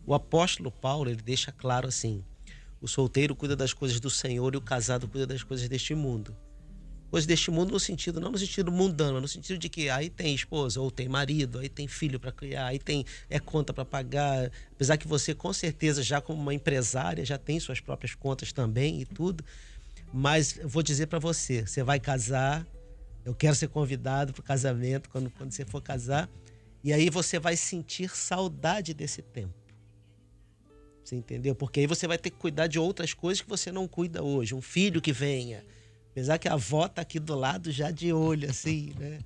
O apóstolo Paulo, ele deixa claro assim: o solteiro cuida das coisas do Senhor e o casado cuida das coisas deste mundo. Coisas deste mundo no sentido, não no sentido mundano, no sentido de que aí tem esposa, ou tem marido, aí tem filho para criar, aí tem conta para pagar. Apesar que você, com certeza, já como uma empresária, já tem suas próprias contas também e tudo. Mas eu vou dizer para você, você vai casar, eu quero ser convidado para o casamento, quando você for casar, e aí você vai sentir saudade desse tempo. Você entendeu? Porque aí você vai ter que cuidar de outras coisas que você não cuida hoje. Um filho que venha. Apesar que a avó está aqui do lado já de olho, assim, né?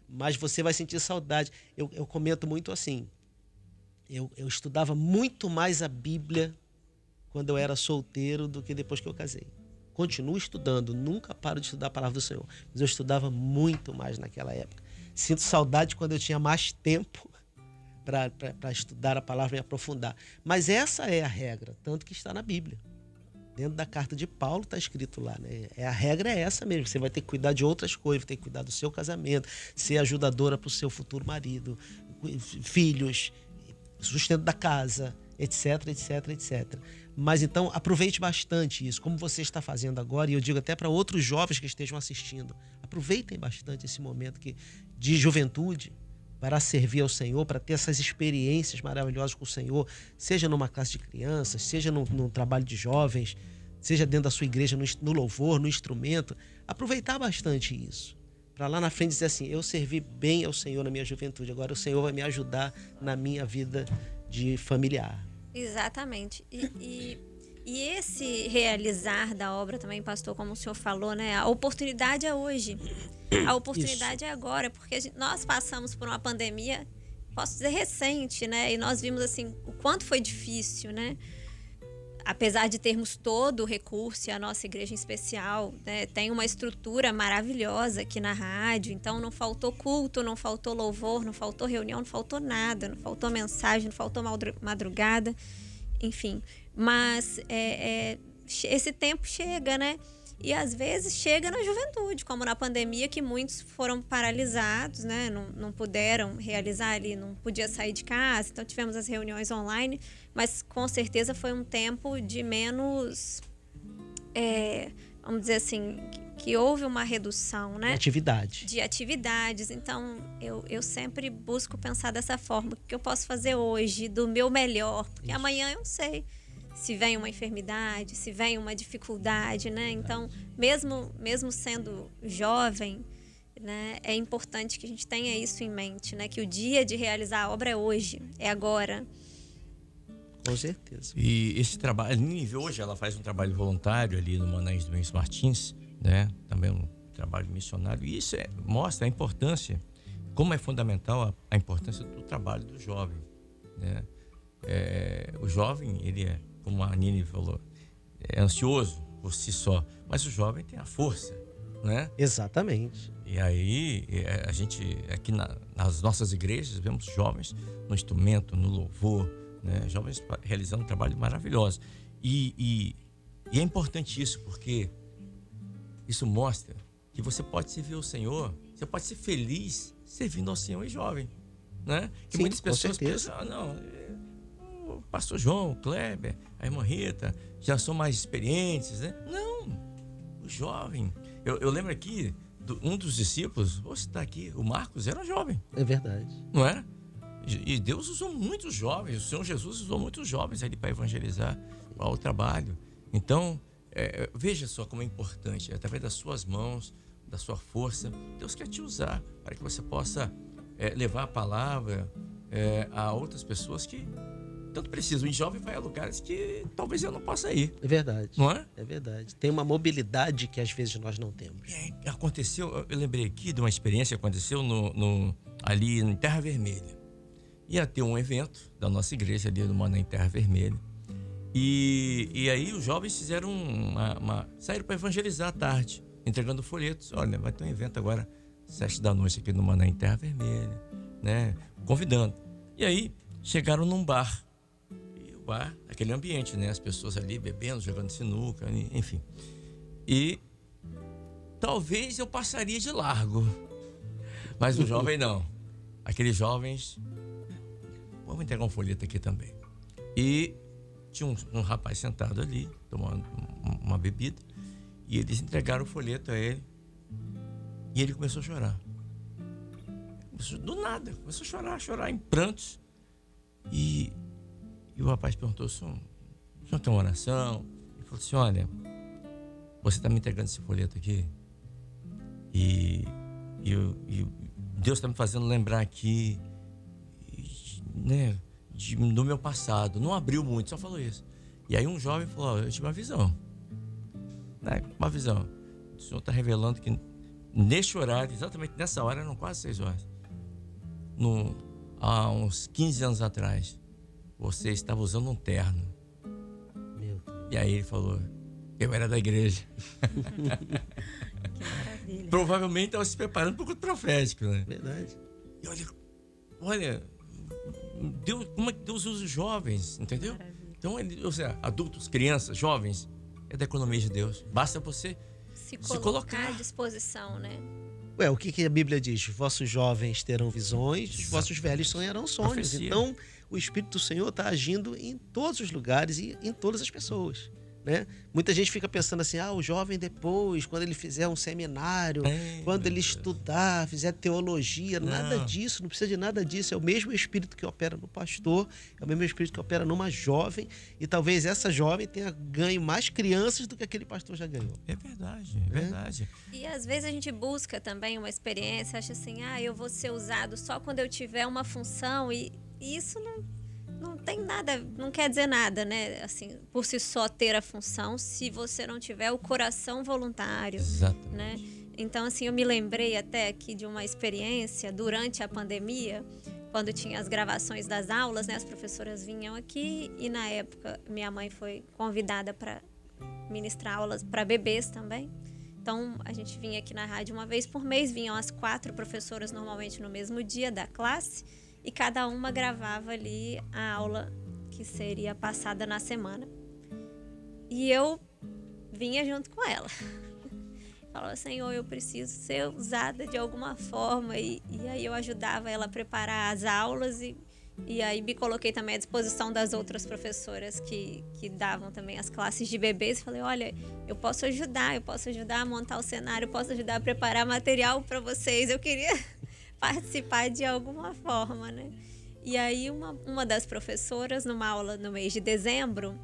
Mas você vai sentir saudade. Eu comento muito assim. Eu estudava muito mais a Bíblia quando eu era solteiro do que depois que eu casei. Continuo estudando, nunca paro de estudar a palavra do Senhor. Mas eu estudava muito mais naquela época. Sinto saudade quando eu tinha mais tempo para estudar a palavra e me aprofundar. Mas essa é a regra, tanto que está na Bíblia. Dentro da carta de Paulo está escrito lá, né? A regra é essa mesmo. Você vai ter que cuidar de outras coisas, vai ter que cuidar do seu casamento, ser ajudadora para o seu futuro marido, filhos, sustento da casa, etc, etc, etc. Mas então aproveite bastante isso, como você está fazendo agora, e eu digo até para outros jovens que estejam assistindo, aproveitem bastante esse momento de juventude, para servir ao Senhor, para ter essas experiências maravilhosas com o Senhor, seja numa classe de crianças, seja num trabalho de jovens, seja dentro da sua igreja, no louvor, no instrumento, aproveitar bastante isso. Para lá na frente dizer assim, eu servi bem ao Senhor na minha juventude, agora o Senhor vai me ajudar na minha vida de familiar. Exatamente. E esse realizar da obra também, pastor, como o senhor falou, né? A oportunidade é hoje. A oportunidade é agora, porque nós passamos por uma pandemia, posso dizer, recente, né? E nós vimos, assim, o quanto foi difícil, né? Apesar de termos todo o recurso, e a nossa igreja em especial, né, tem uma estrutura maravilhosa aqui na rádio, então não faltou culto, não faltou louvor, não faltou reunião, não faltou nada, não faltou mensagem, não faltou madrugada, enfim. Mas esse tempo chega, né? E às vezes chega na juventude, como na pandemia, que muitos foram paralisados, né? Não puderam realizar ali, não podia sair de casa, então tivemos as reuniões online, mas com certeza foi um tempo de menos, vamos dizer assim, que houve uma redução, né? De atividades. Então, eu sempre busco pensar dessa forma, o que eu posso fazer hoje, do meu melhor, porque amanhã eu não sei se vem uma enfermidade, se vem uma dificuldade, né? Então, mesmo sendo jovem, né, é importante que a gente tenha isso em mente, né? Que o dia de realizar a obra é hoje, é agora. Com certeza. E esse trabalho, a Nínive hoje, ela faz um trabalho voluntário ali no Manaís Domingos Martins, né? Também um trabalho missionário. E isso mostra a importância, como é fundamental a importância do trabalho do jovem, né? O jovem, ele é, como a Nini falou, é ansioso por si só, mas o jovem tem a força, né? Exatamente. E aí a gente aqui nas nossas igrejas vemos jovens no instrumento, no louvor, né? Jovens realizando um trabalho maravilhoso. E é importante isso, porque isso mostra que você pode servir ao Senhor, você pode ser feliz servindo ao Senhor e jovem, né? Que sim, muitas pessoas pensam, o pastor João, o Kleber, a irmã Rita já são mais experientes, né? Não, o jovem. Eu lembro aqui, um dos discípulos, vou citar aqui, o Marcos, era jovem. É verdade. Não é? E Deus usou muitos jovens, o Senhor Jesus usou muitos jovens ali para evangelizar, para o trabalho. Então, veja só como é importante, através das suas mãos, da sua força, Deus quer te usar para que você possa levar a palavra a outras pessoas que tanto precisam. O jovem vai a lugares que talvez eu não possa ir. É verdade. Não é? É verdade. Tem uma mobilidade que às vezes nós não temos. Aconteceu, eu lembrei aqui de uma experiência que aconteceu ali em Terra Vermelha. Ia ter um evento da nossa igreja ali no Maná em Terra Vermelha. E aí os jovens fizeram saíram para evangelizar à tarde, entregando folhetos. Olha, vai ter um evento agora, 7 da noite aqui no Maná em Terra Vermelha, né? Convidando. E aí chegaram num bar. E o bar, aquele ambiente, né? As pessoas ali bebendo, jogando sinuca, enfim. E talvez eu passaria de largo. Mas o jovem não. Aqueles jovens, vamos entregar um folheto aqui também. E tinha um rapaz sentado ali, tomando uma bebida, e eles entregaram o folheto a ele, e ele começou a chorar. Do nada, começou a chorar em prantos. E o rapaz perguntou, o senhor quer uma oração? Ele falou assim, olha, você está me entregando esse folheto aqui, e Deus está me fazendo lembrar aqui, né, do meu passado. Não abriu muito, só falou isso. E aí um jovem falou, eu tive uma visão, né? Uma visão. O Senhor está revelando que neste horário, exatamente nessa hora, eram quase 6 horas, há uns 15 anos atrás, você estava usando um terno. Meu Deus. E aí ele falou, eu era da igreja. Que maravilha. Provavelmente estava se preparando para o culto profético, né? Verdade. E olha, Deus, como é que Deus usa os jovens, entendeu? Maravilha. Então, ou seja, adultos, crianças, jovens, é da economia de Deus. Basta você Se colocar colocar à disposição, né? O que a Bíblia diz? Vossos jovens terão visões, os vossos velhos sonharão sonhos. Profecia. Então, o Espírito do Senhor está agindo em todos os lugares e em todas as pessoas. né? Muita gente fica pensando assim, o jovem depois, quando ele fizer um seminário, quando ele estudar, fizer teologia, nada disso, não precisa de nada disso. É o mesmo Espírito que opera no pastor, é o mesmo Espírito que opera numa jovem, e talvez essa jovem tenha ganho mais crianças do que aquele pastor já ganhou. É verdade, é verdade. E às vezes a gente busca também uma experiência, acha assim, eu vou ser usado só quando eu tiver uma função, e isso não tem nada, não quer dizer nada, né? Assim, por si só ter a função, se você não tiver o coração voluntário. Exatamente. Né? Então, assim, eu me lembrei até aqui de uma experiência durante a pandemia, quando tinha as gravações das aulas, né? As professoras vinham aqui e, na época, minha mãe foi convidada para ministrar aulas para bebês também. Então, a gente vinha aqui na rádio uma vez por mês, vinham as 4 professoras normalmente no mesmo dia da classe, e cada uma gravava ali a aula que seria passada na semana. E eu vinha junto com ela. Falava, Senhor, eu preciso ser usada de alguma forma. E aí eu ajudava ela a preparar as aulas e aí me coloquei também à disposição das outras professoras que davam também as classes de bebês. Falei, olha, eu posso ajudar a montar o cenário, eu posso ajudar a preparar material para vocês. Eu queria participar de alguma forma, né? E aí uma das professoras, numa aula no mês de dezembro,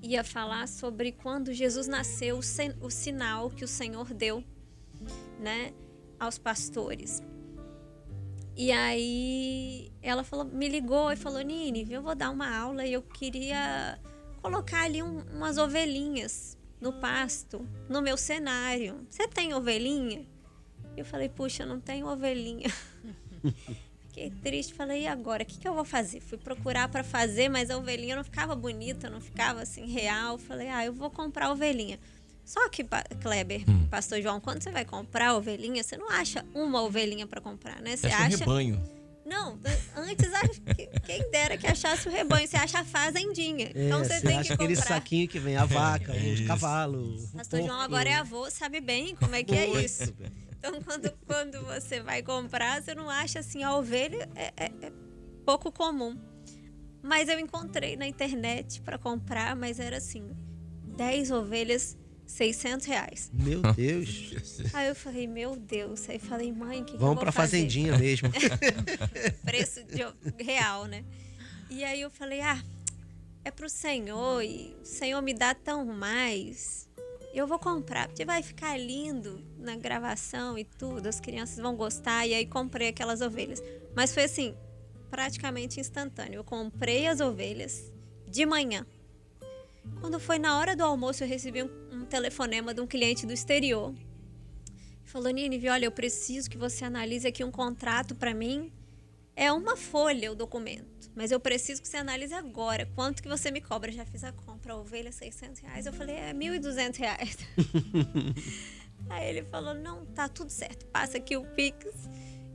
ia falar sobre quando Jesus nasceu, o sinal que o Senhor deu, né, aos pastores. E aí ela me ligou e falou, Nínive, eu vou dar uma aula e eu queria colocar ali umas ovelhinhas no pasto, no meu cenário. Você tem ovelhinha? Eu falei, puxa, não tenho ovelhinha. Fiquei triste, falei, e agora? O que eu vou fazer? Fui procurar para fazer, mas a ovelhinha não ficava bonita, não ficava assim real. Falei, eu vou comprar ovelhinha. Só que, Kleber, pastor João, quando você vai comprar ovelhinha, você não acha uma ovelhinha para comprar, né? Você acha um rebanho. Não, antes quem dera que achasse o rebanho, você acha a fazendinha. Então você tem que comprar. Aquele saquinho que vem a vaca, os cavalos. Pastor João agora é avô, sabe bem como é que é isso. Então, quando você vai comprar, você não acha assim, a ovelha é pouco comum. Mas eu encontrei na internet para comprar, mas era assim, 10 ovelhas, R$600. Meu Deus. Aí eu falei, meu Deus. Aí falei, mãe, o que eu vou fazer? Vamos pra fazendinha mesmo. Preço real, né? E aí eu falei, é pro Senhor, e o Senhor me dá tão mais. Eu vou comprar, porque vai ficar lindo na gravação e tudo, as crianças vão gostar. E aí comprei aquelas ovelhas. Mas foi assim, praticamente instantâneo. Eu comprei as ovelhas de manhã. Quando foi na hora do almoço, eu recebi um telefonema de um cliente do exterior. Falou, Nínive, olha, eu preciso que você analise aqui um contrato para mim. É uma folha o documento, mas eu preciso que você analise agora. Quanto que você me cobra? Já fiz a compra, a ovelha, R$600. Eu falei, é R$1.200. Aí ele falou, não, tá tudo certo, passa aqui o Pix.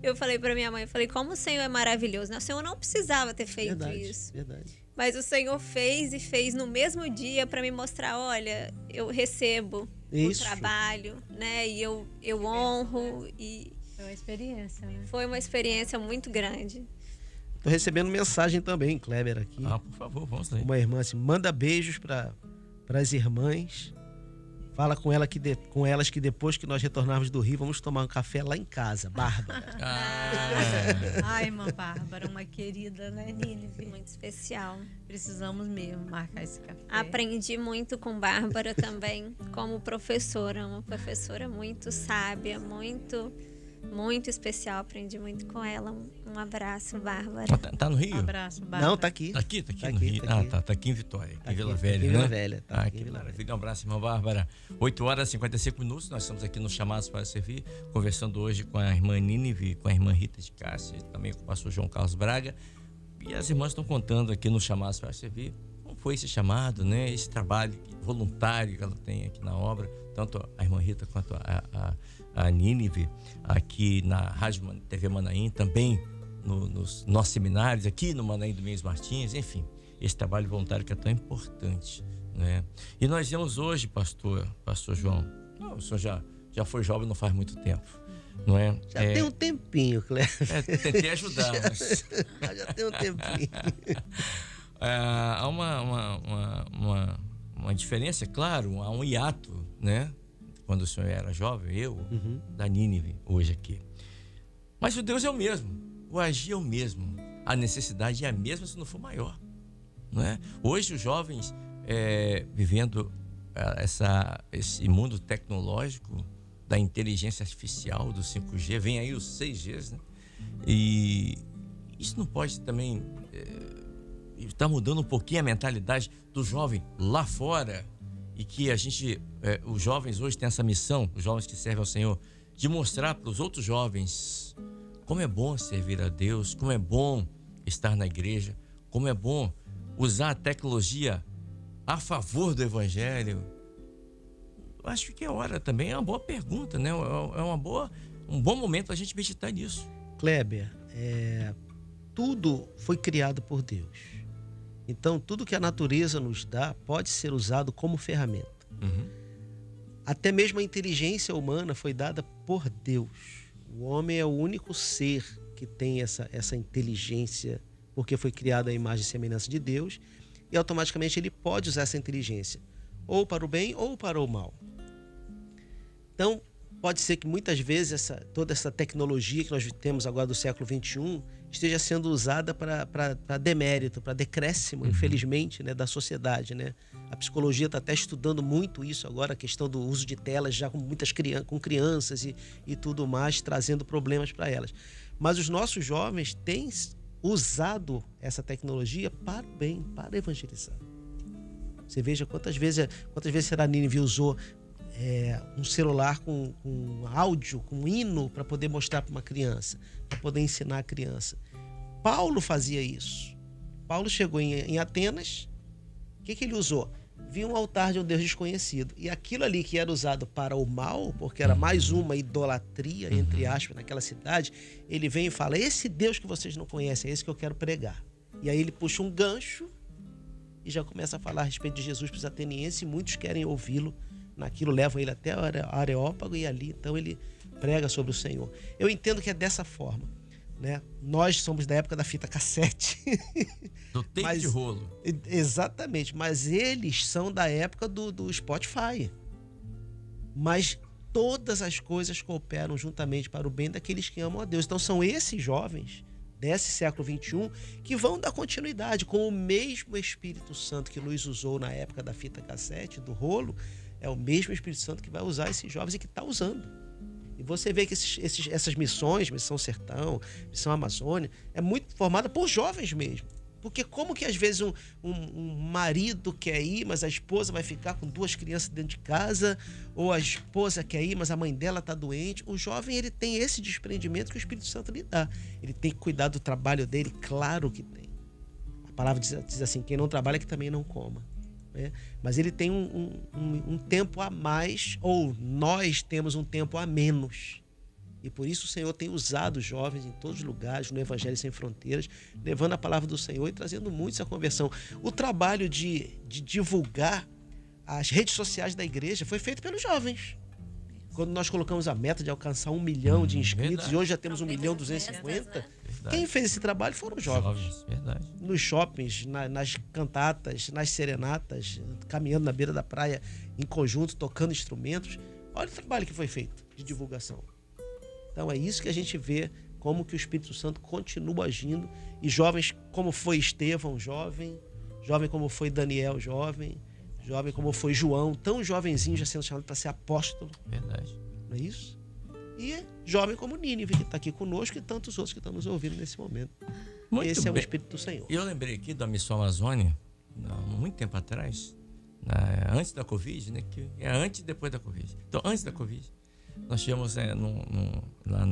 Eu falei para minha mãe, como o Senhor é maravilhoso, né? O Senhor não precisava ter feito isso. Verdade. Mas o Senhor fez no mesmo dia para me mostrar, olha, eu recebo o trabalho, né? E eu honro e... Foi uma experiência, né? Foi uma experiência muito grande. Tô recebendo mensagem também, Kleber, aqui. Por favor, vamos ler. Uma irmã assim, manda beijos para as irmãs. Fala com elas que depois que nós retornarmos do Rio, vamos tomar um café lá em casa, Bárbara. Ai, irmã Bárbara, uma querida, né, Nínive? Muito especial. Precisamos mesmo marcar esse café. Aprendi muito com Bárbara também, como professora. Uma professora muito sábia, muito especial. Aprendi muito com ela. Um abraço, Bárbara. Tá no Rio? Um abraço, Bárbara. Não, tá aqui. Tá aqui no Rio. Tá aqui em Vitória, em Vila Velha, né? Vila Velha, tá aqui em Que Vila maravilha. Velha. Um abraço, irmã Bárbara. 8h55, nós estamos aqui no Chamados para Servir, conversando hoje com a irmã Nínive, com a irmã Rita de Cássia, também com o pastor João Carlos Braga. E as irmãs estão contando aqui no Chamados para Servir como foi esse chamado, né? Esse trabalho voluntário que ela tem aqui na obra, tanto a irmã Rita quanto a Nínive, aqui na Rádio TV Manaim, também nos nossos seminários, aqui no Manaim Domingos Martins, enfim, esse trabalho voluntário que é tão importante, né? E nós vemos hoje, pastor João, o senhor já foi jovem não faz muito tempo, não é? Já tem um tempinho, Kleber. Tentei ajudar, mas... Já tem um tempinho. Há uma uma diferença, claro, há um hiato, né? Quando o senhor era jovem, da Nínive, hoje aqui. Mas o Deus é o mesmo, o agir é o mesmo, a necessidade é a mesma, se não for maior, não é? Hoje os jovens vivendo esse mundo tecnológico da inteligência artificial, do 5G, vem aí os 6Gs, né? E isso não pode também estar mudando um pouquinho a mentalidade do jovem lá fora, e que a gente, os jovens hoje têm essa missão, os jovens que servem ao Senhor, de mostrar para os outros jovens como é bom servir a Deus, como é bom estar na igreja, como é bom usar a tecnologia a favor do Evangelho. Acho que é hora também, é uma boa pergunta, né? Um bom momento para a gente meditar nisso. Kleber, tudo foi criado por Deus. Então, tudo que a natureza nos dá pode ser usado como ferramenta. Até mesmo a inteligência humana foi dada por Deus. O homem é o único ser que tem essa inteligência, porque foi criado à imagem e semelhança de Deus, e automaticamente ele pode usar essa inteligência, ou para o bem ou para o mal. Então, pode ser que muitas vezes toda essa tecnologia que nós temos agora do século XXI esteja sendo usada para demérito, para decréscimo, infelizmente, né, da sociedade, né? A psicologia está até estudando muito isso agora, a questão do uso de telas já com crianças e tudo mais, trazendo problemas para elas. Mas os nossos jovens têm usado essa tecnologia para o bem, para evangelizar. Você veja quantas vezes será Nínive usou um celular com áudio, com hino, para poder mostrar para uma criança, para poder ensinar a criança. Paulo fazia isso. Paulo chegou em Atenas, o que ele usou? Viu um altar de um Deus desconhecido. E aquilo ali que era usado para o mal, porque era mais uma idolatria, entre aspas, naquela cidade, ele vem e fala, esse Deus que vocês não conhecem, é esse que eu quero pregar. E aí ele puxa um gancho e já começa a falar a respeito de Jesus para os atenienses, e muitos querem ouvi-lo. Naquilo levam ele até o Areópago, e ali então ele prega sobre o Senhor. Eu entendo que é dessa forma, né? Nós somos da época da fita cassete. Do tape de rolo. Exatamente, mas eles são da época do Spotify. Mas todas as coisas cooperam juntamente para o bem daqueles que amam a Deus. Então são esses jovens desse século XXI que vão dar continuidade com o mesmo Espírito Santo que nos usou na época da fita cassete, do rolo. É o mesmo Espírito Santo que vai usar esses jovens e que está usando. E você vê que essas missões, Missão Sertão, Missão Amazônia, é muito formada por jovens mesmo. Porque como que às vezes um marido quer ir, mas a esposa vai ficar com 2 crianças dentro de casa, ou a esposa quer ir, mas a mãe dela está doente. O jovem, ele tem esse desprendimento que o Espírito Santo lhe dá. Ele tem que cuidar do trabalho dele, claro que tem. A palavra diz assim, quem não trabalha que também não coma. Mas ele tem um tempo a mais, ou nós temos um tempo a menos. E por isso o Senhor tem usado os jovens em todos os lugares, no Evangelho Sem Fronteiras, levando a palavra do Senhor e trazendo muitos à conversão. O trabalho de divulgar as redes sociais da igreja foi feito pelos jovens. Quando nós colocamos a meta de alcançar 1 milhão de inscritos, verdade. E hoje já temos 1.250.000, quem fez esse trabalho foram os jovens. Verdade. Nos shoppings, nas cantatas, nas serenatas, caminhando na beira da praia, em conjunto, tocando instrumentos. Olha o trabalho que foi feito de divulgação. Então é isso que a gente vê, como que o Espírito Santo continua agindo. E jovens como foi Estevão, jovem como foi Daniel, jovem como foi João, tão jovenzinho já sendo chamado para ser apóstolo. Verdade. Não é isso? E jovem como Nínive, que está aqui conosco, e tantos outros que estão nos ouvindo nesse momento. Esse é o Espírito do Senhor. E eu lembrei aqui da Missão Amazônia, muito tempo atrás, antes da Covid, né? Que é antes e depois da Covid. Então, antes da Covid, nós tínhamos lá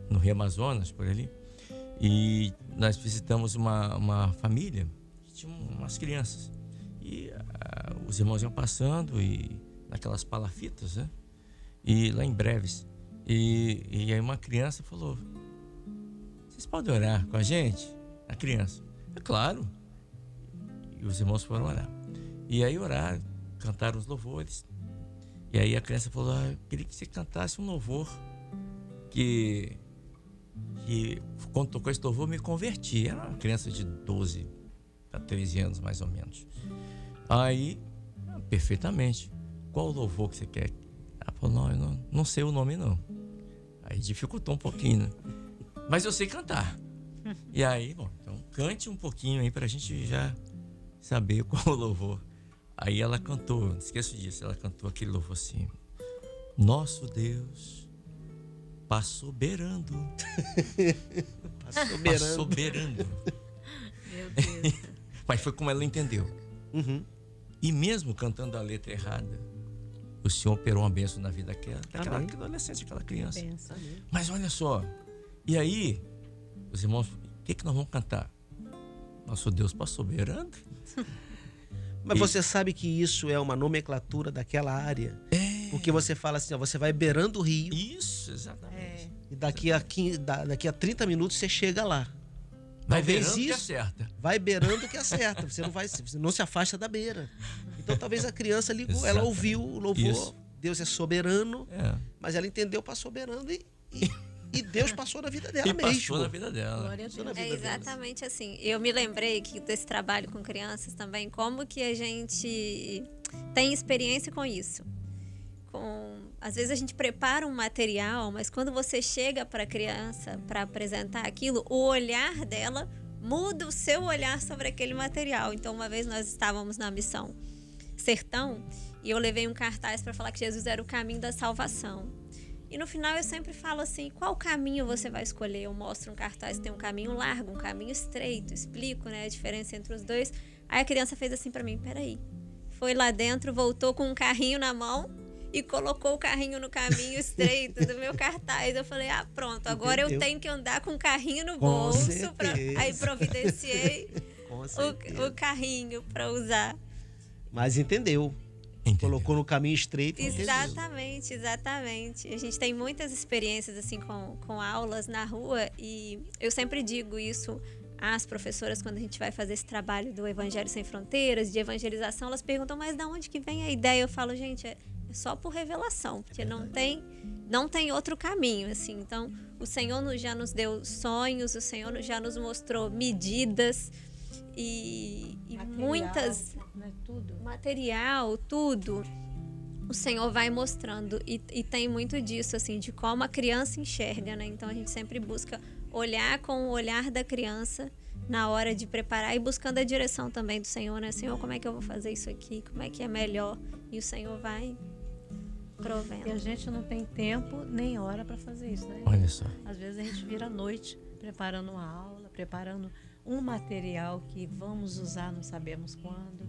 no Rio Amazonas, por ali, e nós visitamos uma família que tinha umas crianças. E os irmãos iam passando e naquelas palafitas, né? E lá em Breves. E aí uma criança falou: vocês podem orar com a gente? A criança: é claro. E os irmãos foram orar. E aí oraram, cantaram os louvores. E aí a criança falou: eu queria que você cantasse um louvor que quando tocou esse louvor eu me converti. Era uma criança de 12 a 13 anos mais ou menos. Aí, perfeitamente. Qual o louvor que você quer? Ela falou, não, eu não sei o nome, não. Aí dificultou um pouquinho, né? Mas eu sei cantar. E aí, bom, então cante um pouquinho aí pra gente já saber qual o louvor. Aí ela cantou, não esqueço disso, ela cantou aquele louvor assim: Nosso Deus passou beirando. Passou beirando. Meu Deus. Mas foi como ela entendeu. Uhum. E mesmo cantando a letra errada, o Senhor operou uma bênção na vida daquela Amém. adolescente, aquela criança. Pensa, né? Mas olha só, e aí, os irmãos, o que nós vamos cantar? Nosso Deus passou beirando? Mas você sabe que isso é uma nomenclatura daquela área. Porque você fala assim, ó, você vai beirando o rio Isso, exatamente. e daqui a 30 minutos você chega lá. Vai Talvez beirando que isso- acerta. Vai beirando que acerta. Você não se afasta da beira. Então talvez a criança ligou, ela Exatamente. ouviu o louvor, Isso. Deus é soberano, É. mas ela entendeu, passou beirando e Deus passou na vida dela E mesmo. passou na vida dela. Glória a Passou na Deus. vida dela. Exatamente assim. Eu me lembrei que desse trabalho com crianças também, como que a gente tem experiência com isso. Às vezes a gente prepara um material, mas quando você chega para a criança para apresentar aquilo, o olhar dela muda o seu olhar sobre aquele material. Então, uma vez nós estávamos na missão Sertão e eu levei um cartaz para falar que Jesus era o caminho da salvação. E no final eu sempre falo assim, qual caminho você vai escolher? Eu mostro um cartaz que tem um caminho largo, um caminho estreito, explico, né, a diferença entre os dois. Aí a criança fez assim para mim, peraí. Foi lá dentro, voltou com um carrinho na mão e colocou o carrinho no caminho estreito do meu cartaz. Eu falei, pronto, agora eu Entendeu? tenho que andar com o carrinho no Com bolso. certeza. Aí providenciei Com certeza. o carrinho para usar. Mas entendeu. Entendeu? Colocou no caminho estreito. e entendeu. Exatamente, exatamente. A gente tem muitas experiências assim com aulas na rua e eu sempre digo isso às professoras quando a gente vai fazer esse trabalho do Evangelho Sem Fronteiras, de evangelização, elas perguntam, mas de onde que vem a ideia? Eu falo, gente, é só por revelação, porque não tem outro caminho, assim. Então, o Senhor já nos deu sonhos, o Senhor já nos mostrou medidas e muitas... Né, tudo. material, tudo, o Senhor vai mostrando e tem muito disso, assim, de como a criança enxerga, né? Então a gente sempre busca olhar com o olhar da criança na hora de preparar e buscando a direção também do Senhor, né? Senhor, como é que eu vou fazer isso aqui? Como é que é melhor? E o Senhor vai provendo. E a gente não tem tempo nem hora para fazer isso, né? Olha só. Às vezes a gente vira à noite preparando uma aula, preparando um material que vamos usar, não sabemos quando,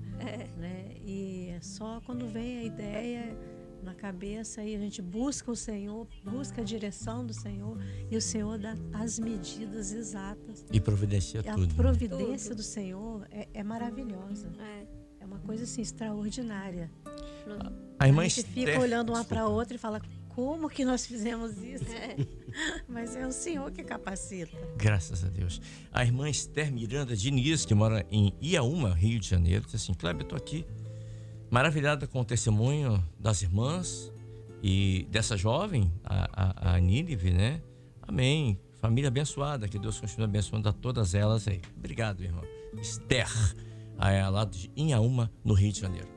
né? E é só quando vem a ideia na cabeça e a gente busca o Senhor, busca a direção do Senhor e o Senhor dá as medidas exatas. E providencia E a tudo. Né? providência Tudo. do Senhor é maravilhosa. É uma coisa assim extraordinária. A irmã A gente fica Esther- olhando uma Desculpa. para outra e fala, como que nós fizemos isso? Mas é o Senhor que capacita. Graças a Deus. A irmã Esther Miranda Diniz, que mora em Iaúma, Rio de Janeiro, disse assim, Kleber, eu tô aqui maravilhada com o testemunho das irmãs e dessa jovem, a Nínive, né? Amém. Família abençoada, que Deus continue abençoando a todas elas aí. Obrigado, irmã. Esther, lá de Iaúma, no Rio de Janeiro.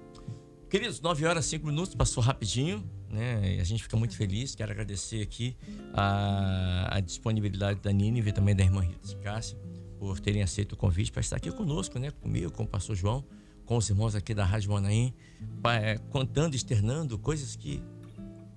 Queridos, 9h05, passou rapidinho, né? E a gente fica muito feliz. Quero agradecer aqui a disponibilidade da Nínive e também da irmã Rita de Cássia por terem aceito o convite para estar aqui conosco, né? Comigo, com o pastor João, com os irmãos aqui da Rádio Manaim, contando, externando coisas que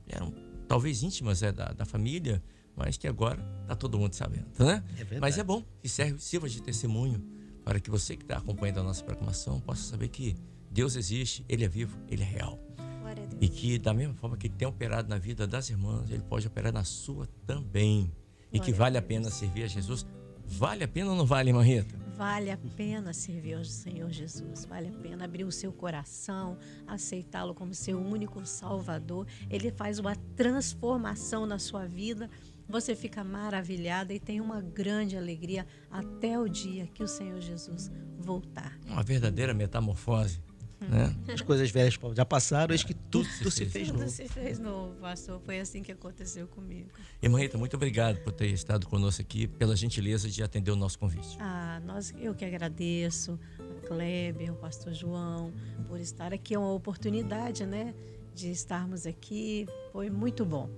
eram talvez íntimas da família, mas que agora está todo mundo sabendo, né? É verdade. Mas é bom que sirva de testemunho para que você que está acompanhando a nossa programação possa saber que Deus existe, Ele é vivo, Ele é real. Glória a Deus. E que da mesma forma que Ele tem operado na vida das irmãs, Ele pode operar na sua também. E que Glória a vale a Deus. pena servir a Jesus. Vale a pena ou não vale, irmã Rita? Vale a pena servir ao Senhor Jesus, vale a pena abrir o seu coração, aceitá-lo como seu único Salvador. Ele faz uma transformação na sua vida, você fica maravilhada e tem uma grande alegria até o dia que o Senhor Jesus voltar. Uma verdadeira metamorfose. né? As coisas velhas já passaram, eis que tudo se fez Tudo novo. se fez novo, pastor. Foi assim que aconteceu comigo. Irmã Rita, muito obrigado por ter estado conosco aqui, pela gentileza de atender o nosso convite. Eu que agradeço, a Kleber, o pastor João, por estar aqui. É uma oportunidade, né, de estarmos aqui. Foi muito bom.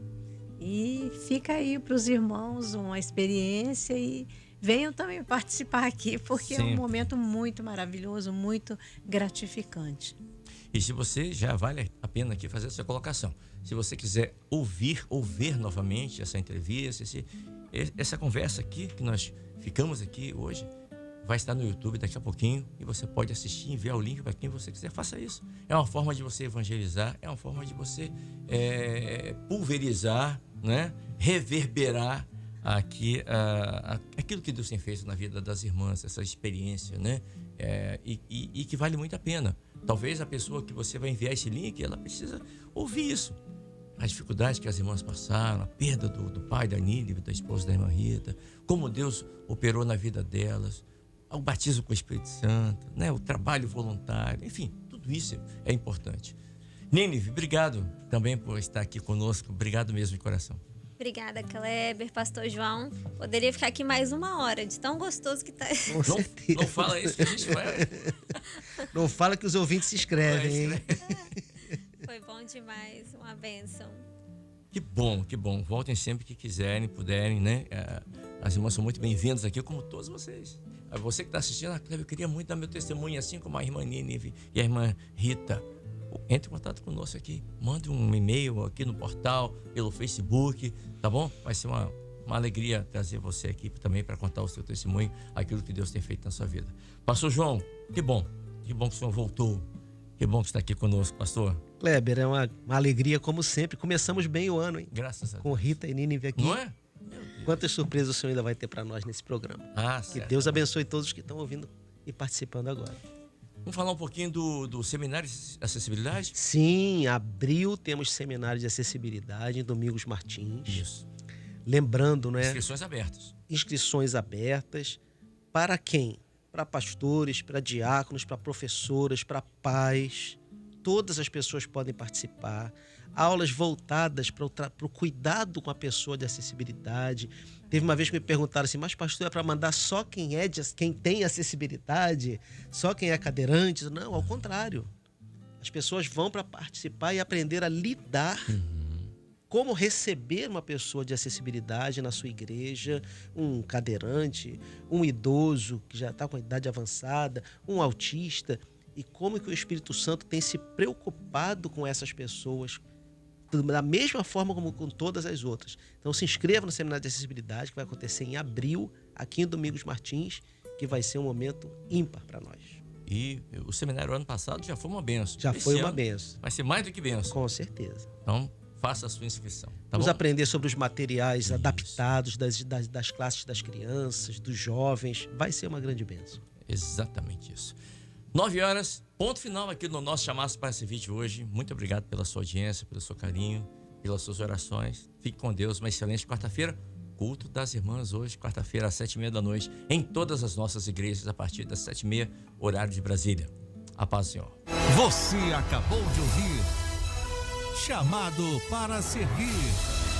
E fica aí para os irmãos uma experiência e venham também participar aqui, porque é um momento muito maravilhoso, muito gratificante. E se você, já vale a pena aqui fazer essa colocação, se você quiser ouvir ou ver novamente essa entrevista, essa conversa aqui, que nós ficamos aqui hoje, vai estar no YouTube daqui a pouquinho e você pode assistir e enviar o link para quem você quiser. Faça isso. É uma forma de você evangelizar, é uma forma de você pulverizar, né? Reverberar aqui aquilo que Deus tem feito na vida das irmãs, essa experiência, né? E que vale muito a pena. Talvez a pessoa que você vai enviar esse link, ela precisa ouvir isso. As dificuldades que as irmãs passaram, a perda do pai da Nínive, da esposa da irmã Rita, como Deus operou na vida delas, o batismo com o Espírito Santo, né? O trabalho voluntário, enfim, tudo isso é importante. Nínive, obrigado também por estar aqui conosco. Obrigado mesmo de coração. Obrigada, Kleber, pastor João. Poderia ficar aqui mais 1 hora, de tão gostoso que tá. Com certeza. Não fala isso que a gente vai. Não fala que os ouvintes se inscrevem, hein? Foi bom demais, uma bênção. Que bom, que bom. Voltem sempre que quiserem, puderem, né? As irmãs são muito bem-vindas aqui, como todos vocês. Você que está assistindo, Kleber, eu queria muito dar meu testemunho, assim como a irmã Nínive e a irmã Rita. Entre em contato conosco aqui, mande um e-mail aqui no portal, pelo Facebook, tá bom? Vai ser uma alegria trazer você aqui também para contar o seu testemunho, aquilo que Deus tem feito na sua vida. Pastor João, que bom que o senhor voltou, que bom que está aqui conosco, pastor. Kleber, é uma alegria como sempre. Começamos bem o ano, hein? Graças a Deus. Com Rita e Nínive aqui. Não é? Quantas surpresas o senhor ainda vai ter para nós nesse programa. Que Deus abençoe todos que estão ouvindo e participando agora. Vamos falar um pouquinho do seminário de acessibilidade? Sim, abril temos seminário de acessibilidade em Domingos Martins. Isso. Lembrando, né? Inscrições abertas. Inscrições abertas. Para quem? Para pastores, para diáconos, para professoras, para pais. Todas as pessoas podem participar. Aulas voltadas para o cuidado com a pessoa de acessibilidade. Teve uma vez que me perguntaram assim, mas pastor, é para mandar só quem tem acessibilidade? Só quem é cadeirante? Não, ao contrário. As pessoas vão para participar e aprender a lidar. Como receber uma pessoa de acessibilidade na sua igreja, um cadeirante, um idoso que já está com a idade avançada, um autista, e como que o Espírito Santo tem se preocupado com essas pessoas da mesma forma como com todas as outras. Então se inscreva no Seminário de Acessibilidade, que vai acontecer em abril, aqui em Domingos Martins, que vai ser um momento ímpar para nós. E o seminário ano passado já foi uma benção. Já foi uma benção. Vai ser mais do que benção. Com certeza. Então, faça a sua inscrição. Tá Vamos bom? aprender sobre os materiais adaptados das classes das crianças, dos jovens. Vai ser uma grande bênção. Exatamente isso. 9 horas, ponto final aqui no nosso Chamados para Servir de hoje. Muito obrigado pela sua audiência, pelo seu carinho, pelas suas orações. Fique com Deus. Uma excelente quarta-feira. Culto das Irmãs hoje, quarta-feira, às 7h30 da noite, em todas as nossas igrejas, a partir das 7h30, horário de Brasília. A paz do Senhor. Você acabou de ouvir Chamado para Servir.